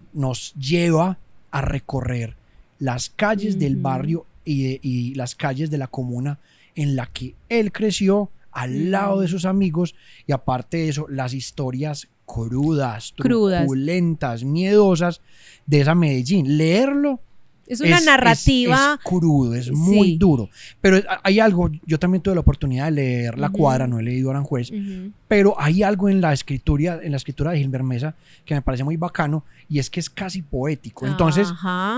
lleva a recorrer las calles del barrio y las calles de la comuna en la que él creció, al lado de sus amigos, y aparte de eso, las historias crudas, truculentas, miedosas de esa Medellín. Leerlo es una narrativa. Es crudo, es muy duro. Pero hay algo, yo también tuve la oportunidad de leer La Cuadra, no he leído Aranjuez, pero hay algo en la escritura de Gilmer Mesa que me parece muy bacano, y es que es casi poético. Entonces,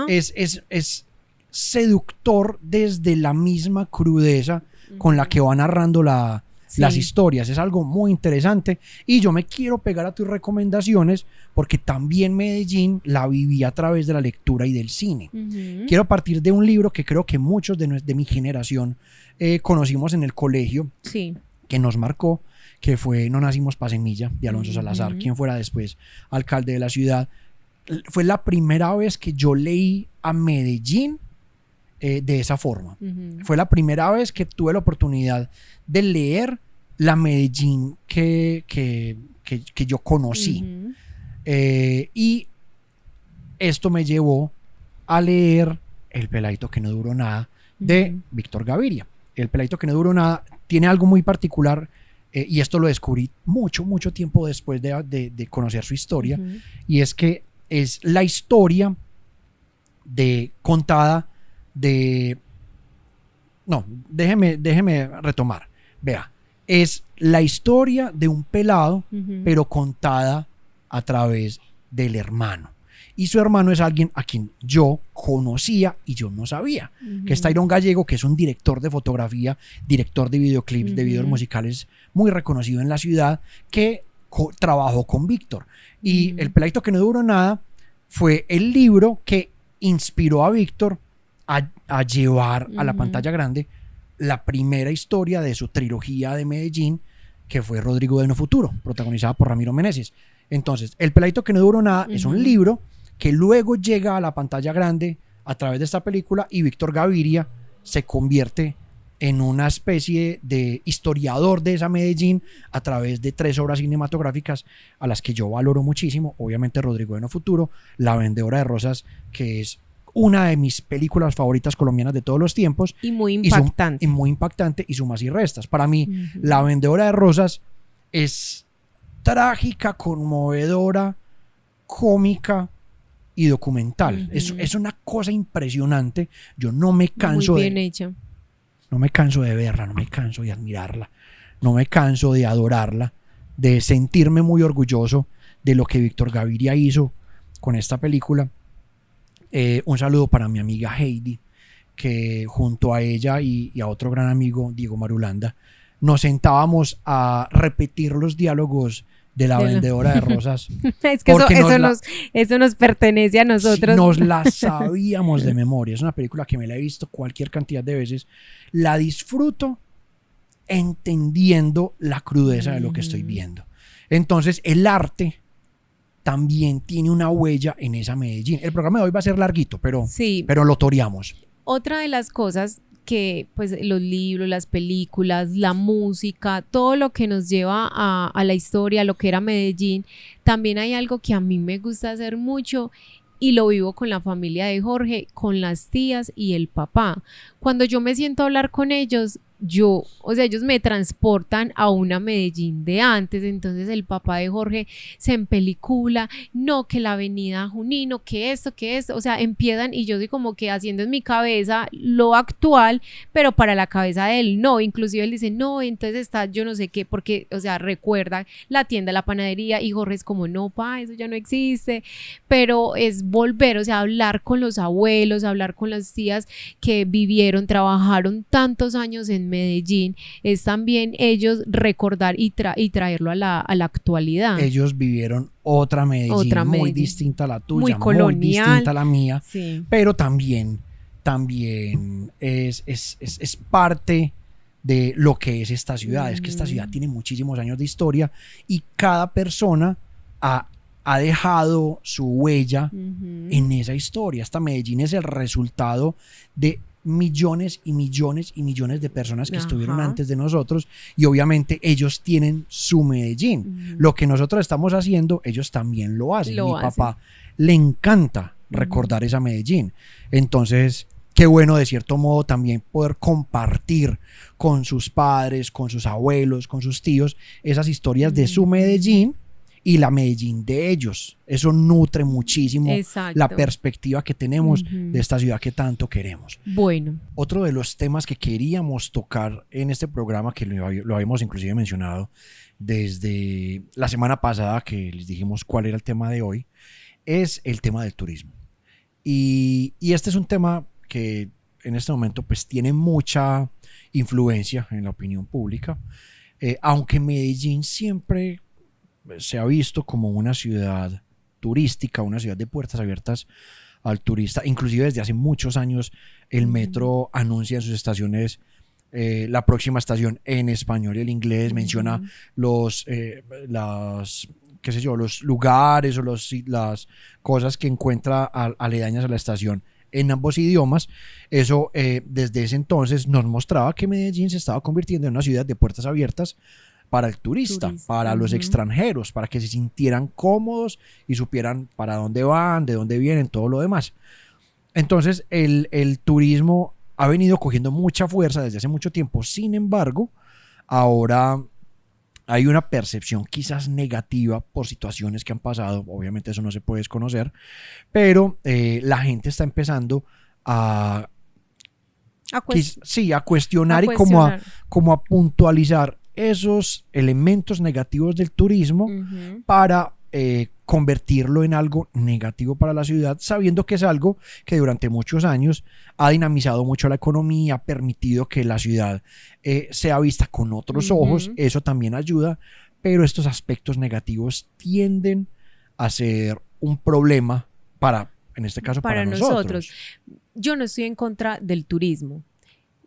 es seductor desde la misma crudeza con la que va narrando las historias. Es algo muy interesante, y yo me quiero pegar a tus recomendaciones porque también Medellín la viví a través de la lectura y del cine. Quiero partir de un libro que creo que muchos de mi generación conocimos en el colegio, que nos marcó, que fue No nacimos pa' semilla, de Alonso Salazar, quien fuera después alcalde de la ciudad. Fue la primera vez que yo leí a Medellín de esa forma. Fue la primera vez que tuve la oportunidad de leer la Medellín que yo conocí. Y esto me llevó a leer El peladito que no duró nada, de Víctor Gaviria. El peladito que no duró nada tiene algo muy particular, y esto lo descubrí mucho tiempo después de conocer su historia, y es que es la historia contada de... No, déjeme retomar. Vea, es la historia de un pelado, pero contada a través del hermano. Y su hermano es alguien a quien yo conocía y yo no sabía, que es Tyrone Gallego, que es un director de fotografía, director de videoclips, de videos musicales muy reconocido en la ciudad, que trabajó con Víctor. Y El peladito que no duró nada fue el libro que inspiró a Víctor a llevar a la pantalla grande la primera historia de su trilogía de Medellín, que fue Rodrigo de No Futuro, protagonizada por Ramiro Meneses. Entonces, El peladito que no duró nada es un libro que luego llega a la pantalla grande a través de esta película, y Víctor Gaviria se convierte en una especie de historiador de esa Medellín a través de 3 obras cinematográficas a las que yo valoro muchísimo. Obviamente Rodrigo de No Futuro, La vendedora de rosas, que es una de mis películas favoritas colombianas de todos los tiempos. Y muy impactante. Muy impactante, y Sumas y Restas. Para mí, La vendedora de rosas es trágica, conmovedora, cómica y documental. Es una cosa impresionante. Yo no me canso muy bien hecha. No me canso de verla, no me canso de admirarla, no me canso de adorarla, de sentirme muy orgulloso de lo que Víctor Gaviria hizo con esta película. Un saludo para mi amiga Heidi, que junto a ella y a otro gran amigo, Diego Marulanda, nos sentábamos a repetir los diálogos de la vendedora de rosas. Es que eso nos pertenece a nosotros. Nos la sabíamos de memoria. Es una película que me la he visto cualquier cantidad de veces. La disfruto entendiendo la crudeza de lo que estoy viendo. Entonces, el arte también tiene una huella en esa Medellín. El programa de hoy va a ser larguito, pero lo toreamos. Otra de las cosas que pues los libros, las películas, la música, todo lo que nos lleva a la historia, lo que era Medellín, también hay algo que a mí me gusta hacer mucho y lo vivo con la familia de Jorge, con las tías y el papá. Cuando yo me siento a hablar con ellos, ellos me transportan a una Medellín de antes. Entonces el papá de Jorge se empelicula, no, que la avenida Junino, que esto, o sea, empiezan y yo soy como que haciendo en mi cabeza lo actual, pero para la cabeza de él no, inclusive él dice, no, entonces está yo no sé qué, porque, o sea, recuerda la tienda, la panadería, y Jorge es como, no, pa, eso ya no existe, pero es volver, o sea, hablar con los abuelos, hablar con las tías que vivieron, trabajaron tantos años en Medellín, es también ellos recordar y traerlo a la actualidad. Ellos vivieron otra Medellín muy distinta a la tuya, muy colonial, muy distinta a la mía, sí. Pero también es parte de lo que es esta ciudad. Es que esta ciudad tiene muchísimos años de historia y cada persona ha dejado su huella en esa historia. Esta Medellín es el resultado de millones y millones y millones de personas que estuvieron antes de nosotros y obviamente ellos tienen su Medellín. Lo que nosotros estamos haciendo, ellos también lo hacen. Mi papá le encanta recordar esa Medellín. Entonces, qué bueno de cierto modo también poder compartir con sus padres, con sus abuelos, con sus tíos, esas historias de su Medellín y la Medellín de ellos. Eso nutre muchísimo la perspectiva que tenemos de esta ciudad que tanto queremos. Bueno. Otro de los temas que queríamos tocar en este programa, que lo habíamos inclusive mencionado desde la semana pasada que les dijimos cuál era el tema de hoy, es el tema del turismo. Y este es un tema que en este momento pues tiene mucha influencia en la opinión pública, aunque Medellín siempre se ha visto como una ciudad turística, una ciudad de puertas abiertas al turista. Inclusive desde hace muchos años el metro anuncia en sus estaciones la próxima estación en español y el inglés, menciona los lugares o las cosas que encuentra aledañas a la estación en ambos idiomas. Eso desde ese entonces nos mostraba que Medellín se estaba convirtiendo en una ciudad de puertas abiertas para el turista. Para los extranjeros, para que se sintieran cómodos y supieran para dónde van, de dónde vienen, todo lo demás. Entonces el turismo ha venido cogiendo mucha fuerza desde hace mucho tiempo. Sin embargo, ahora hay una percepción quizás negativa por situaciones que han pasado. Obviamente eso no se puede desconocer, pero la gente está empezando a cuestionar y como a puntualizar esos elementos negativos del turismo para convertirlo en algo negativo para la ciudad, sabiendo que es algo que durante muchos años ha dinamizado mucho la economía, ha permitido que la ciudad sea vista con otros ojos. Eso también ayuda, pero estos aspectos negativos tienden a ser un problema en este caso para nosotros. Yo no estoy en contra del turismo.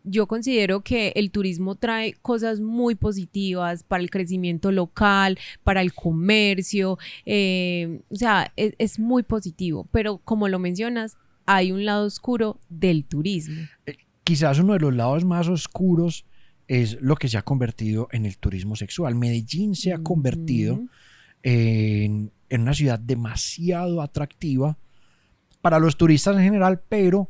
Yo considero que el turismo trae cosas muy positivas para el crecimiento local, para el comercio, o sea, es muy positivo, pero como lo mencionas, hay un lado oscuro del turismo. Quizás uno de los lados más oscuros es lo que se ha convertido en el turismo sexual. Medellín se ha convertido en una ciudad demasiado atractiva para los turistas en general, pero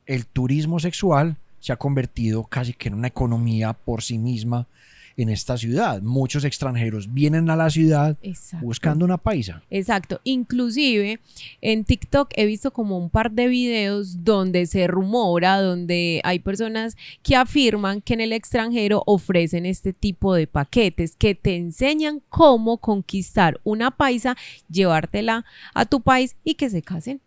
el turismo sexual se ha convertido casi que en una economía por sí misma en esta ciudad. Muchos extranjeros vienen a la ciudad buscando una paisa. Exacto. Inclusive en TikTok he visto como un par de videos donde se rumora, donde hay personas que afirman que en el extranjero ofrecen este tipo de paquetes que te enseñan cómo conquistar una paisa, llevártela a tu país y que se casen.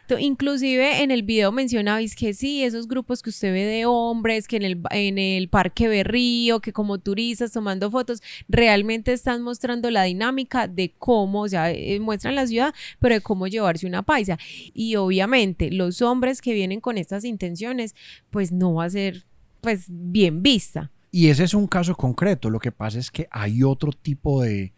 Exacto, inclusive en el video mencionabais que sí, esos grupos que usted ve de hombres, que en el Parque Berrío, que como turistas tomando fotos, realmente están mostrando la dinámica de cómo, o sea, muestran la ciudad, pero de cómo llevarse una paisa. Y obviamente los hombres que vienen con estas intenciones, pues no va a ser pues bien vista. Y ese es un caso concreto. Lo que pasa es que hay otro tipo de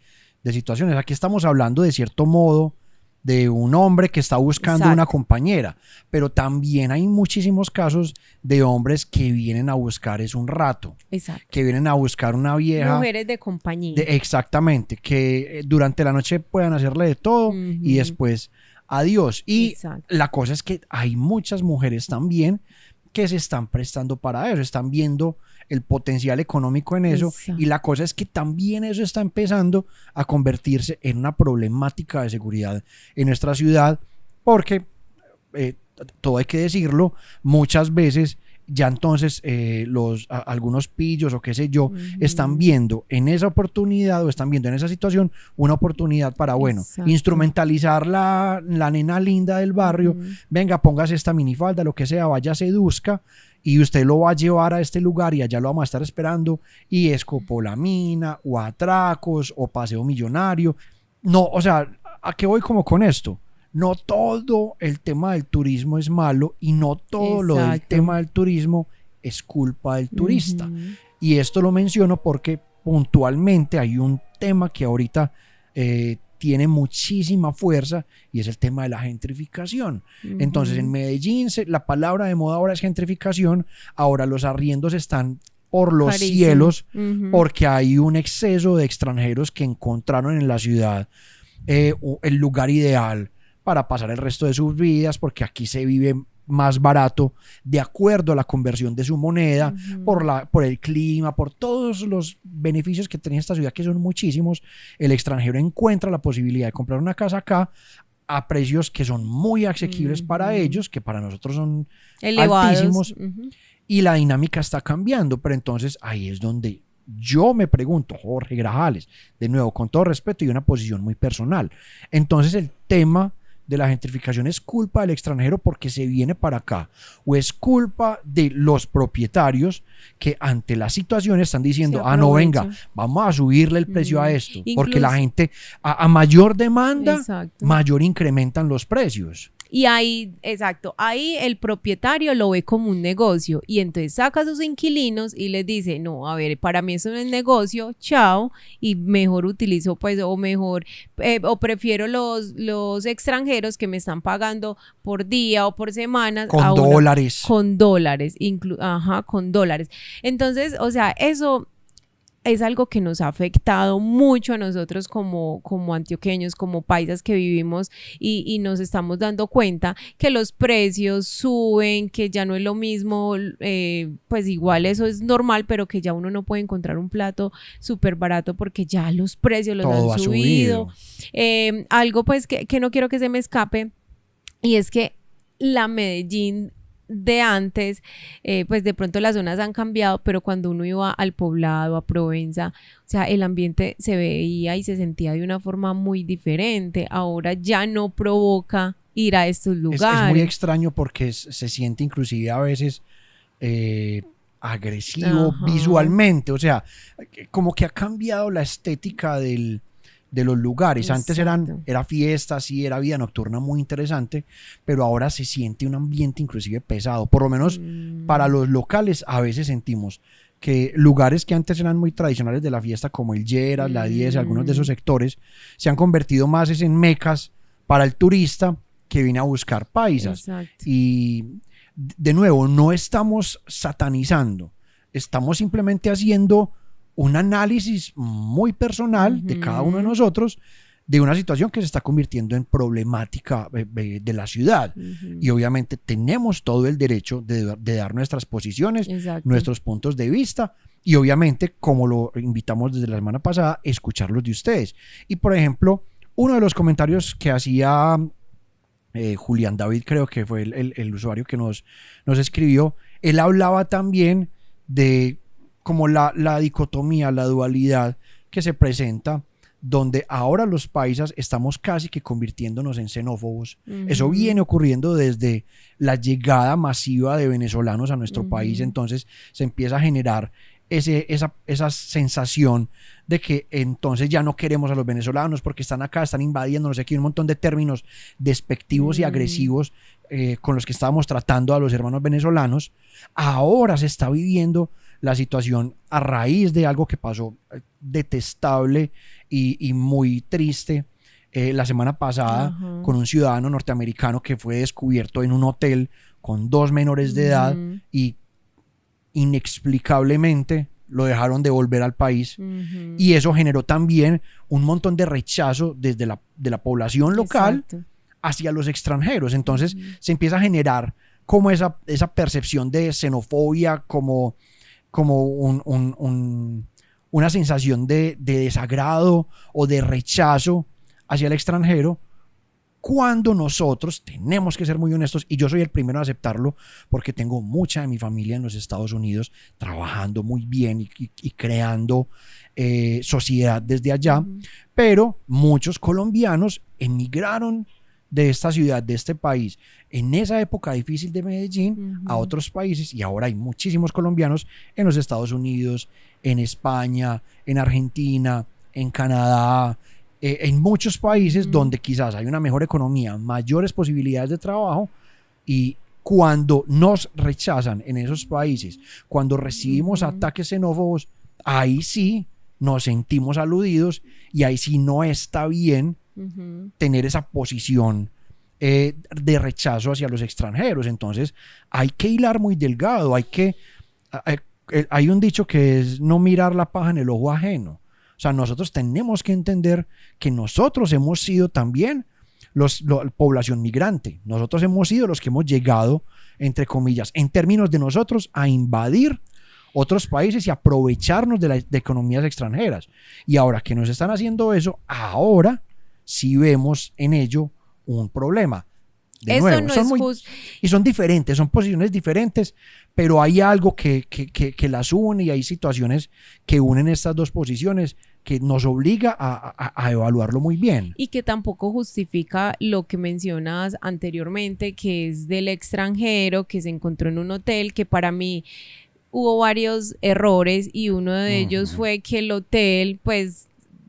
situaciones. Aquí estamos hablando de cierto modo de un hombre que está buscando Exacto. una compañera, pero también hay muchísimos casos de hombres que vienen a buscar es un rato, Exacto. que vienen a buscar una vieja. Mujeres de compañía. Exactamente, que durante la noche puedan hacerle de todo y después adiós. Y Exacto. la cosa es que hay muchas mujeres también que se están prestando para eso, están viendo el potencial económico en eso. Exacto. Y la cosa es que también eso está empezando a convertirse en una problemática de seguridad en nuestra ciudad, porque todo hay que decirlo, muchas veces ya entonces algunos pillos o qué sé yo están viendo en esa oportunidad o están viendo en esa situación una oportunidad para, bueno, Exacto. instrumentalizar la nena linda del barrio. Venga, póngase esta minifalda, lo que sea, vaya, seduzca y usted lo va a llevar a este lugar y allá lo vamos a estar esperando y escopolamina o atracos o paseo millonario. No, o sea, ¿a qué voy como con esto? No todo el tema del turismo es malo y no todo lo del tema del turismo es culpa del turista. Y esto lo menciono porque puntualmente hay un tema que ahorita tiene muchísima fuerza y es el tema de la gentrificación. Entonces en Medellín la palabra de moda ahora es gentrificación. Ahora los arriendos están por los cielos porque hay un exceso de extranjeros que encontraron en la ciudad el lugar ideal para pasar el resto de sus vidas, porque aquí se vive más barato de acuerdo a la conversión de su moneda, por el clima, por todos los beneficios que tiene esta ciudad, que son muchísimos. El extranjero encuentra la posibilidad de comprar una casa acá a precios que son muy asequibles para ellos, que para nosotros son elevados, altísimos, y la dinámica está cambiando. Pero entonces ahí es donde yo me pregunto, Jorge Grajales, de nuevo, con todo respeto y una posición muy personal, entonces el tema de la gentrificación es culpa del extranjero porque se viene para acá, o es culpa de los propietarios que ante la situación están diciendo, no, venga, vamos a subirle el precio a esto, porque la gente a mayor demanda, mayor incrementan los precios. Y ahí, exacto, ahí el propietario lo ve como un negocio y entonces saca a sus inquilinos y les dice, no, a ver, para mí eso no es negocio, chao, y mejor utilizo pues, o mejor, o prefiero los extranjeros que me están pagando por día o por semana. Con dólares. Con dólares, con dólares. Entonces, o sea, eso es algo que nos ha afectado mucho a nosotros como antioqueños, como paisas que vivimos y nos estamos dando cuenta que los precios suben, que ya no es lo mismo, pues igual eso es normal, pero que ya uno no puede encontrar un plato súper barato porque ya los precios los han subido. Algo pues que no quiero que se me escape y es que la Medellín de antes, pues de pronto las zonas han cambiado, pero cuando uno iba al Poblado, a Provenza, o sea, el ambiente se veía y se sentía de una forma muy diferente. Ahora ya no provoca ir a estos lugares. Es muy extraño porque se siente inclusive a veces agresivo visualmente, o sea, como que ha cambiado la estética de los lugares. Antes era fiesta, sí, era vida nocturna muy interesante, pero ahora se siente un ambiente inclusive pesado, por lo menos para los locales. A veces sentimos que lugares que antes eran muy tradicionales de la fiesta, como el Lleras, la 10, algunos de esos sectores, se han convertido más en mecas para el turista que viene a buscar paisas. Y de nuevo, no estamos satanizando, estamos simplemente haciendo un análisis muy personal de cada uno de nosotros de una situación que se está convirtiendo en problemática de la ciudad. Y obviamente tenemos todo el derecho de dar nuestras posiciones, nuestros puntos de vista y obviamente, como lo invitamos desde la semana pasada, escucharlos de ustedes. Y por ejemplo, uno de los comentarios que hacía Julián David, creo que fue el usuario que nos escribió, él hablaba también de como la dicotomía, la dualidad que se presenta donde ahora los paisas estamos casi que convirtiéndonos en xenófobos. Eso viene ocurriendo desde la llegada masiva de venezolanos a nuestro país, entonces se empieza a generar esa sensación de que entonces ya no queremos a los venezolanos porque están acá, están invadiendo, no sé qué, un montón de términos despectivos y agresivos con los que estábamos tratando a los hermanos venezolanos. Ahora se está viviendo la situación a raíz de algo que pasó detestable y muy triste la semana pasada con un ciudadano norteamericano que fue descubierto en un hotel con 2 menores de edad y inexplicablemente lo dejaron de volver al país y eso generó también un montón de rechazo desde de la población local hacia los extranjeros. Entonces se empieza a generar como esa percepción de xenofobia, como una sensación de desagrado o de rechazo hacia el extranjero, cuando nosotros tenemos que ser muy honestos, y yo soy el primero a aceptarlo porque tengo mucha de mi familia en los Estados Unidos trabajando muy bien y creando sociedad desde allá, pero muchos colombianos emigraron de esta ciudad, de este país, en esa época difícil de Medellín a otros países, y ahora hay muchísimos colombianos en los Estados Unidos, en España, en Argentina, en Canadá, en muchos países donde quizás hay una mejor economía, mayores posibilidades de trabajo, y cuando nos rechazan en esos países, cuando recibimos ataques xenófobos, ahí sí nos sentimos aludidos y ahí sí no está bien tener esa posición de rechazo hacia los extranjeros. Entonces hay que hilar muy delgado, hay un dicho que es no mirar la paja en el ojo ajeno. O sea, nosotros tenemos que entender que nosotros hemos sido también la población migrante. Nosotros hemos sido los que hemos llegado, entre comillas, en términos de nosotros, a invadir otros países y aprovecharnos de economías extranjeras. Y ahora que nos están haciendo eso, ahora sí vemos en ello un problema. De eso nuevo, no es justo. Y son diferentes, son posiciones diferentes, pero hay algo que las une, y hay situaciones que unen estas dos posiciones que nos obliga a evaluarlo muy bien. Y que tampoco justifica lo que mencionas anteriormente, que es del extranjero que se encontró en un hotel, que para mí hubo varios errores, y uno de ellos fue que el hotel, pues,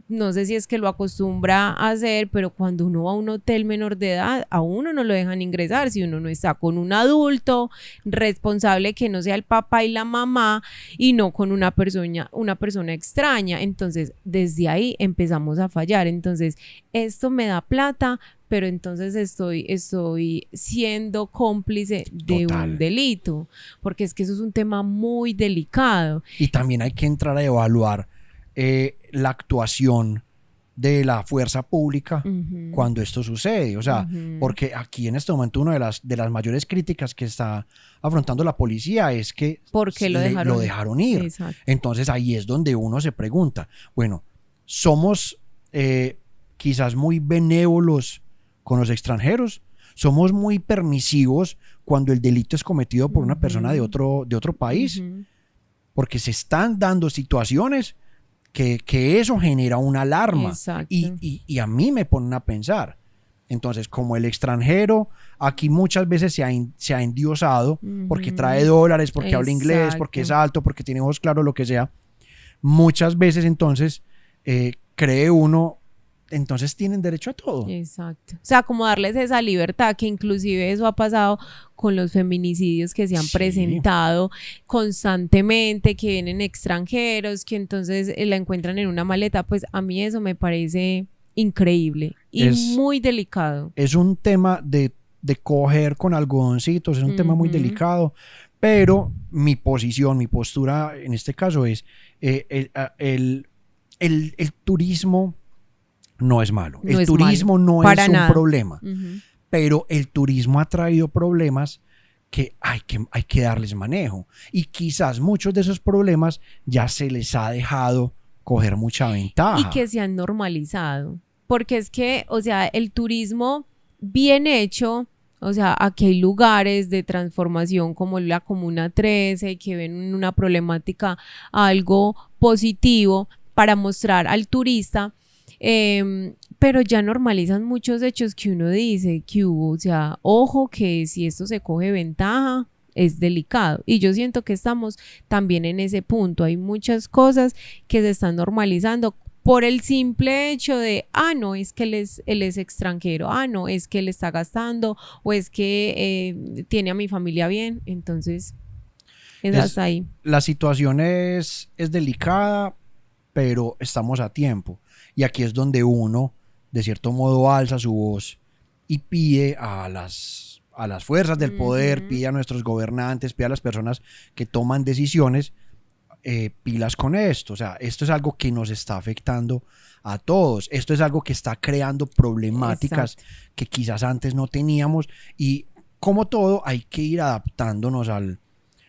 no sé si es que lo acostumbra a hacer, pero cuando uno va a un hotel menor de edad, a uno no lo dejan ingresar si uno no está con un adulto responsable que no sea el papá y la mamá, y no con una persona extraña. Entonces, desde ahí empezamos a fallar. Entonces, esto me da plata, pero entonces estoy siendo cómplice de un delito, porque es que eso es un tema muy delicado. Y también hay que entrar a evaluar la actuación de la fuerza pública cuando esto sucede. O sea, porque aquí en este momento una de las mayores críticas que está afrontando la policía es que lo dejaron ir. Exacto. Entonces ahí es donde uno se pregunta, bueno, somos quizás muy benévolos con los extranjeros, somos muy permisivos cuando el delito es cometido por una persona de otro país, porque se están dando situaciones que eso genera una alarma. Y a mí me ponen a pensar. Entonces, como el extranjero aquí muchas veces se ha endiosado porque trae dólares, porque habla inglés, porque es alto, porque tiene ojos claros, lo que sea, muchas veces entonces cree uno, entonces tienen derecho a todo. Exacto. O sea, como darles esa libertad, que inclusive eso ha pasado con los feminicidios que se han presentado constantemente, que vienen extranjeros, que entonces la encuentran en una maleta. Pues a mí eso me parece increíble y muy delicado. Es un tema de coger con algodoncitos, es un tema muy delicado, pero mi postura en este caso es el turismo no es malo. El turismo no es un problema. Pero el turismo ha traído problemas que hay que darles manejo. Y quizás muchos de esos problemas ya se les ha dejado coger mucha ventaja. Y que se han normalizado. Porque es que, o sea, el turismo bien hecho, o sea, aquí hay lugares de transformación como la Comuna 13, que ven una problemática, algo positivo para mostrar al turista Pero ya normalizan muchos hechos que uno dice que hubo, o sea, ojo que si esto se coge ventaja, es delicado. Y yo siento que estamos también en ese punto. Hay muchas cosas que se están normalizando por el simple hecho de, no, es que él es extranjero, no, es que él está gastando, o es que tiene a mi familia bien. Entonces, hasta ahí. La situación es delicada, pero estamos a tiempo. Y aquí es donde uno, de cierto modo, alza su voz y pide a las fuerzas del poder, pide a nuestros gobernantes, pide a las personas que toman decisiones, pilas con esto. O sea, esto es algo que nos está afectando a todos. Esto es algo que está creando problemáticas que quizás antes no teníamos, y como todo hay que ir adaptándonos al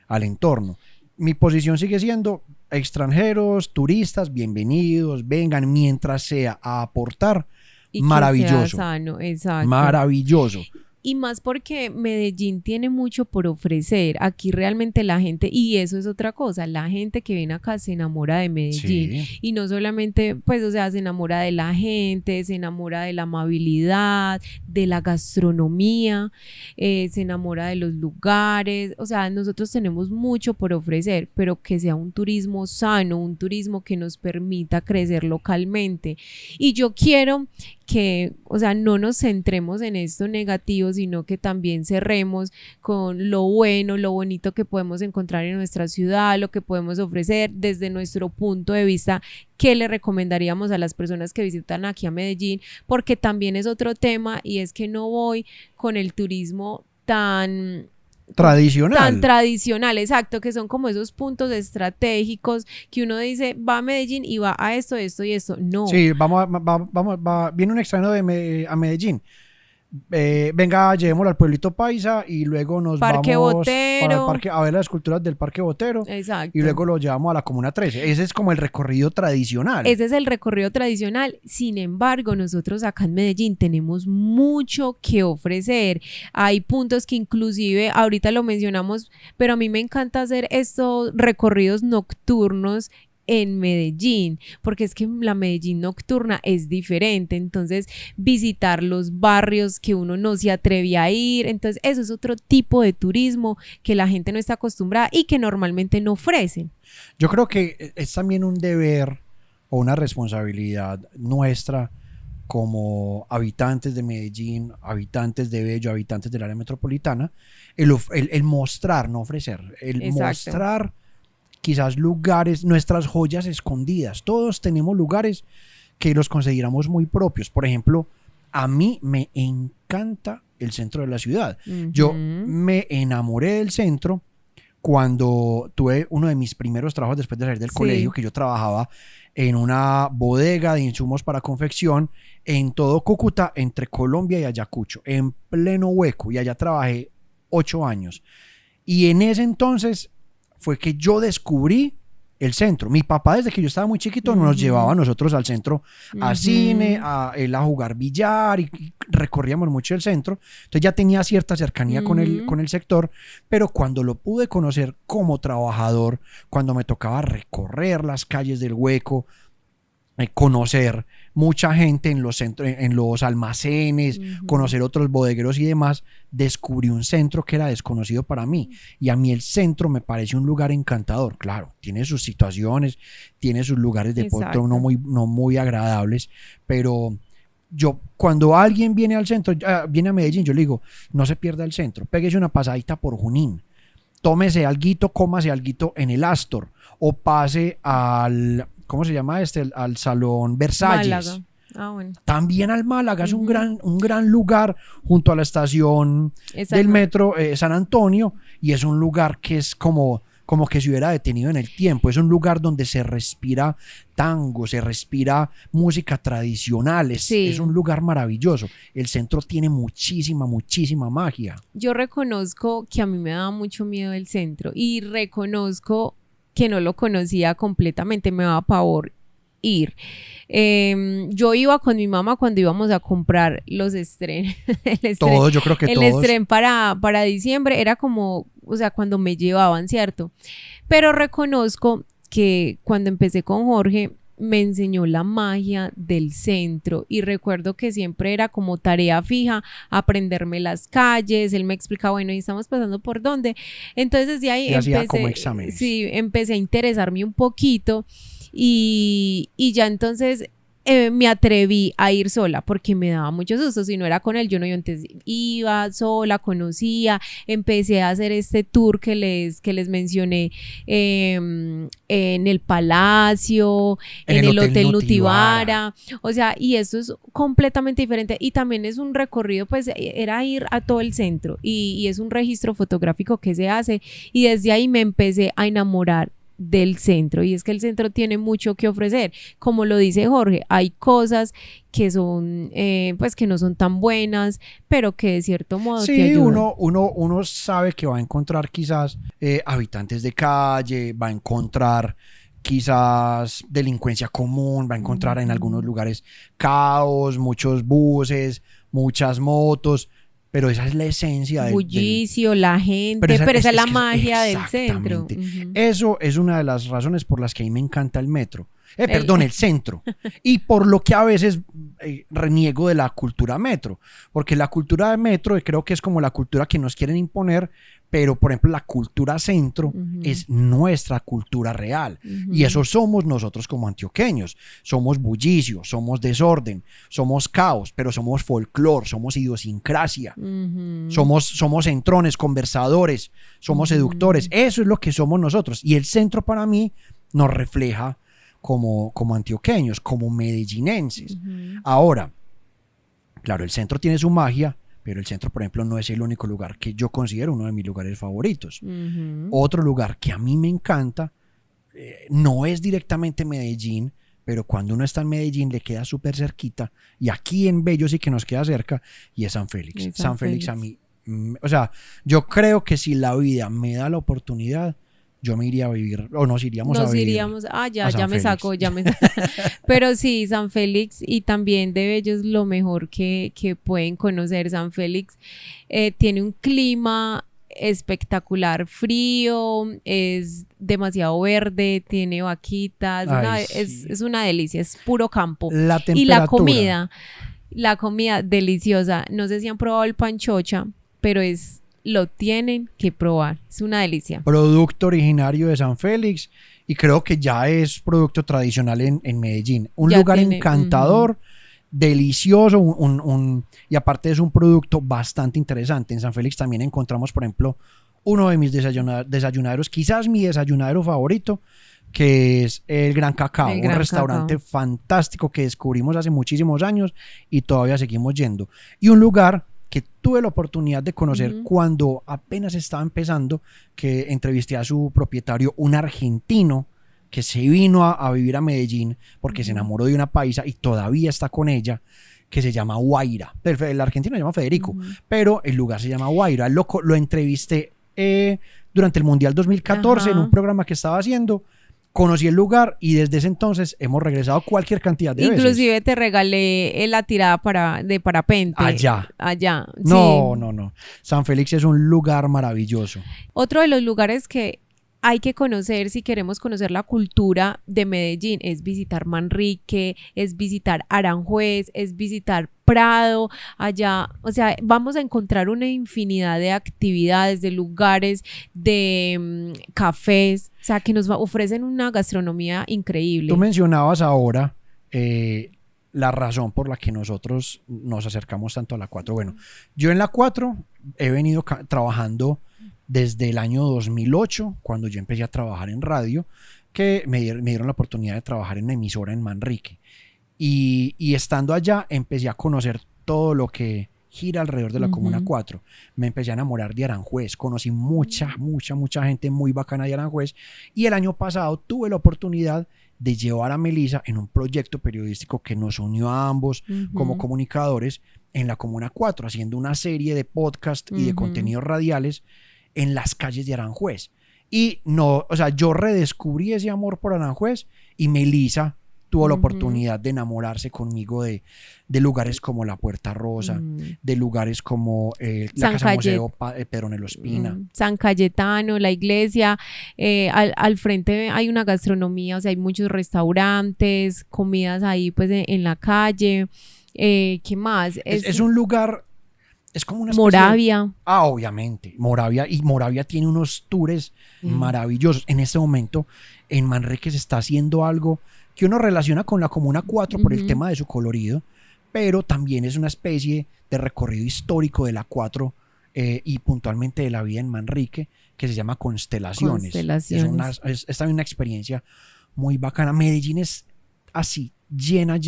entorno. Mi posición sigue siendo: extranjeros, turistas, bienvenidos, vengan mientras sea a aportar. Y maravilloso. Que sea sano, exacto. Maravilloso. Y más porque Medellín tiene mucho por ofrecer. Aquí realmente la gente, y eso es otra cosa, la gente que viene acá se enamora de Medellín. Sí. Y no solamente, pues, o sea, se enamora de la gente, se enamora de la amabilidad, de la gastronomía, se enamora de los lugares. O sea, nosotros tenemos mucho por ofrecer, pero que sea un turismo sano, un turismo que nos permita crecer localmente. Y yo quiero que, o sea, no nos centremos en esto negativo, sino que también cerremos con lo bueno, lo bonito que podemos encontrar en nuestra ciudad, lo que podemos ofrecer desde nuestro punto de vista, qué le recomendaríamos a las personas que visitan aquí a Medellín, porque también es otro tema, y es que no voy con el turismo tan tradicional, exacto, que son como esos puntos estratégicos que uno dice, va a Medellín y va a esto, esto y esto. No. Sí, viene un extranjero a Medellín. Venga, llevémoslo al pueblito paisa y luego nos Parque vamos Botero. para el parque, a ver las esculturas del Parque Botero. Exacto. Y luego lo llevamos a la Comuna 13. Ese es como el recorrido tradicional. Ese es el recorrido tradicional. Sin embargo, nosotros acá en Medellín tenemos mucho que ofrecer. Hay puntos que inclusive ahorita lo mencionamos, pero a mí me encanta hacer estos recorridos nocturnos en Medellín, porque es que la Medellín nocturna es diferente. Entonces, visitar los barrios que uno no se atreve a ir, entonces eso es otro tipo de turismo que la gente no está acostumbrada y que normalmente no ofrecen. Yo creo que es también un deber o una responsabilidad nuestra como habitantes de Medellín, habitantes de Bello, habitantes del área metropolitana, el mostrar, no ofrecer, el mostrar quizás lugares, nuestras joyas escondidas. Todos tenemos lugares que los consideramos muy propios. Por ejemplo, a mí me encanta el centro de la ciudad. Yo me enamoré del centro cuando tuve uno de mis primeros trabajos después de salir del colegio, que yo trabajaba en una bodega de insumos para confección en todo Cúcuta, entre Colombia y Ayacucho, en pleno hueco, y allá trabajé 8 años. Y en ese entonces fue que yo descubrí el centro. Mi papá, desde que yo estaba muy chiquito, nos llevaba a nosotros al centro a cine, él a jugar billar, y recorríamos mucho el centro. Entonces ya tenía cierta cercanía con el sector, pero cuando lo pude conocer como trabajador, cuando me tocaba recorrer las calles del Hueco, conocer mucha gente en los centros, en los almacenes, conocer otros bodegueros y demás, descubrí un centro que era desconocido para mí. Y a mí el centro me parece un lugar encantador. Claro, tiene sus situaciones, tiene sus lugares de pronto no muy agradables, pero yo, cuando alguien viene al centro, viene a Medellín, yo le digo, no se pierda el centro, péguese una pasadita por Junín, tómese alguito, cómase alguito en el Astor, o pase al, ¿cómo se llama al Salón Versalles? Bueno. También al Málaga, es un gran lugar junto a la estación del metro San Antonio, y es un lugar que es como que se hubiera detenido en el tiempo. Es un lugar donde se respira tango, se respira música tradicional, es un lugar maravilloso. El centro tiene muchísima magia. Yo reconozco que a mí me daba mucho miedo el centro, y reconozco que no lo conocía completamente, me daba pavor ir. Yo iba con mi mamá cuando íbamos a comprar los estrenos. Todos, yo creo que el todos. El estreno para diciembre era como, o sea, cuando me llevaban, ¿cierto? Pero reconozco que cuando empecé con Jorge, me enseñó la magia del centro y recuerdo que siempre era como tarea fija aprenderme las calles, él me explicaba, bueno, y estamos pasando por dónde, entonces desde ahí Y hacía como exámenes. sí, empecé a interesarme un poquito y ya entonces me atreví a ir sola porque me daba mucho susto, si no era con él, yo no iba, entonces iba sola, conocía, empecé a hacer este tour que les mencioné en el Palacio, en el Hotel Nutibara, o sea, y esto es completamente diferente y también es un recorrido, pues era ir a todo el centro y es un registro fotográfico que se hace y desde ahí me empecé a enamorar del centro y es que el centro tiene mucho que ofrecer, como lo dice Jorge, hay cosas que son pues que no son tan buenas, pero que de cierto modo sí, te ayudan. Uno sabe que va a encontrar quizás habitantes de calle, va a encontrar quizás delincuencia común, va a encontrar en algunos lugares caos, muchos buses, muchas motos, pero esa es la esencia bullicio, la gente, pero esa es la magia del centro. Eso es una de las razones por las que a mí me encanta el metro. El centro. Y por lo que a veces reniego de la cultura metro. Porque la cultura de metro creo que es como la cultura que nos quieren imponer, pero por ejemplo la cultura centro es nuestra cultura real. Y eso somos nosotros como antioqueños. Somos bullicio, somos desorden, somos caos, pero somos folclor, somos idiosincrasia. Somos entrones, conversadores, somos seductores. Eso es lo que somos nosotros. Y el centro para mí nos refleja como antioqueños, como medellinenses. Ahora, claro, el centro tiene su magia, pero el centro, por ejemplo, no es el único lugar que yo considero uno de mis lugares favoritos. Otro lugar que a mí me encanta, no es directamente Medellín, pero cuando uno está en Medellín le queda súper cerquita, y aquí en Bello sí que nos queda cerca, y es San Félix. San Félix a mí, o sea, yo creo que si la vida me da la oportunidad, yo me iría a vivir, o nos iríamos a vivir. Ya me sacó. Pero sí, San Félix y también de Bello es lo mejor que pueden conocer. San Félix tiene un clima espectacular, frío, es demasiado verde, tiene vaquitas, es una delicia, es puro campo. Y la comida deliciosa. No sé si han probado el panchocha, pero lo tienen que probar, es una delicia. Producto originario de San Félix y creo que ya es producto tradicional en Medellín. Un lugar encantador, delicioso, y aparte es un producto bastante interesante. En San Félix también encontramos, por ejemplo, uno de mis desayunaderos, quizás mi desayunadero favorito, que es el Gran Cacao, un restaurante fantástico que descubrimos hace muchísimos años y todavía seguimos yendo. Y un lugar que tuve la oportunidad de conocer cuando apenas estaba empezando, que entrevisté a su propietario, un argentino que se vino a vivir a Medellín porque se enamoró de una paisa y todavía está con ella, que se llama Guaira. El argentino se llama Federico, pero el lugar se llama Guaira. Lo entrevisté durante el Mundial 2014 en un programa que estaba haciendo. Conocí el lugar y desde ese entonces hemos regresado cualquier cantidad de veces. Inclusive te regalé la tirada de parapente. Allá. No. San Félix es un lugar maravilloso. Otro de los lugares que hay que conocer si queremos conocer la cultura de Medellín es visitar Manrique, es visitar Aranjuez, es visitar Prado. Allá, o sea, vamos a encontrar una infinidad de actividades, de lugares, de cafés, o sea, que nos ofrecen una gastronomía increíble. Tú mencionabas ahora la razón por la que nosotros nos acercamos tanto a la 4. Bueno, yo en la 4 he venido trabajando desde el año 2008, cuando yo empecé a trabajar en radio, que me dieron la oportunidad de trabajar en una emisora en Manrique. Y estando allá empecé a conocer todo lo que gira alrededor de la Comuna 4. Me empecé a enamorar de Aranjuez, conocí mucha gente muy bacana de Aranjuez, y el año pasado tuve la oportunidad de llevar a Melissa en un proyecto periodístico que nos unió a ambos como comunicadores en la Comuna 4, haciendo una serie de podcasts y de contenidos radiales en las calles de Aranjuez. Y no, o sea, yo redescubrí ese amor por Aranjuez y Melissa tuvo la oportunidad de enamorarse conmigo de lugares como la Puerta Rosa, de lugares como la Casa Museo Pedro Nelo Espina. San Cayetano, la iglesia, al frente hay una gastronomía, o sea, hay muchos restaurantes, comidas ahí pues en la calle. ¿Qué más? Es un lugar, es como una especie Moravia. Obviamente, Moravia, y Moravia tiene unos tours maravillosos. En este momento en Manrique se está haciendo algo que uno relaciona con la Comuna 4 por el tema de su colorido, pero también es una especie de recorrido histórico de la 4 y puntualmente de la vida en Manrique, que se llama Constelaciones. Es también una experiencia muy bacana. Medellín es así, llena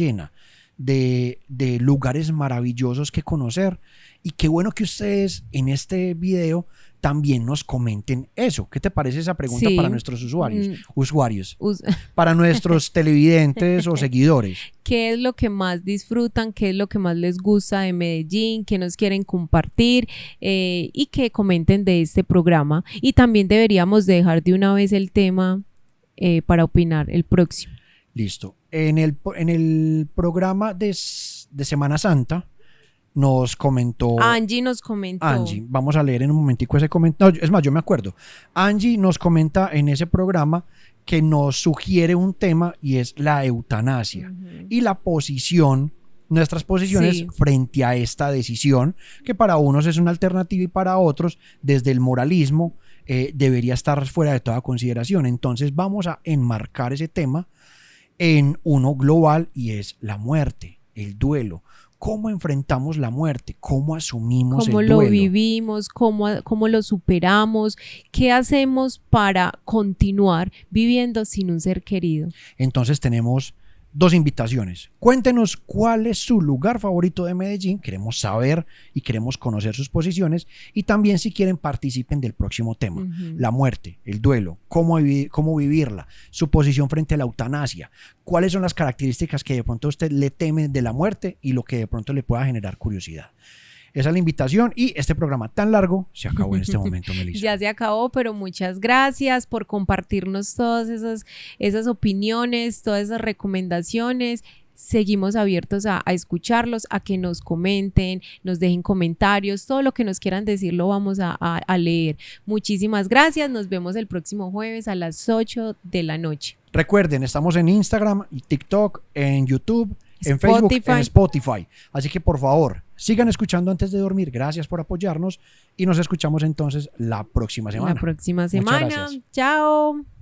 de lugares maravillosos que conocer, y qué bueno que ustedes en este video también nos comenten eso. ¿Qué te parece esa pregunta para nuestros usuarios? Para nuestros televidentes o seguidores? ¿Qué es lo que más disfrutan? ¿Qué es lo que más les gusta de Medellín? ¿Qué nos quieren compartir? Y que comenten de este programa. Y también deberíamos dejar de una vez el tema para opinar el próximo. Listo. En el programa de Semana Santa nos comentó... Angie nos comentó. Angie, vamos a leer en un momentico ese comentario. Es más, yo me acuerdo. Angie nos comenta en ese programa que nos sugiere un tema, y es la eutanasia y la posición, nuestras posiciones frente a esta decisión, que para unos es una alternativa y para otros, desde el moralismo, debería estar fuera de toda consideración. Entonces vamos a enmarcar ese tema en uno global, y es la muerte, el duelo. ¿Cómo enfrentamos la muerte? ¿Cómo asumimos el duelo? ¿Cómo lo vivimos? ¿Cómo lo superamos? ¿Qué hacemos para continuar viviendo sin un ser querido? Entonces tenemos dos invitaciones. Cuéntenos cuál es su lugar favorito de Medellín. Queremos saber y queremos conocer sus posiciones. Y también, si quieren, participen del próximo tema. La muerte, el duelo, cómo vivirla, su posición frente a la eutanasia. ¿Cuáles son las características que de pronto a usted le teme de la muerte y lo que de pronto le pueda generar curiosidad? Esa es la invitación, y este programa tan largo se acabó en este momento, Melissa. Ya se acabó, pero muchas gracias por compartirnos todas esas opiniones, todas esas recomendaciones. Seguimos abiertos a escucharlos, a que nos comenten, nos dejen comentarios, todo lo que nos quieran decir lo vamos a leer. Muchísimas gracias, nos vemos el próximo jueves a las 8 de la noche. Recuerden, estamos en Instagram y TikTok, en YouTube, en Facebook, en Spotify. Así que por favor, sigan escuchando antes de dormir. Gracias por apoyarnos y nos escuchamos entonces la próxima semana. La próxima semana. Chao.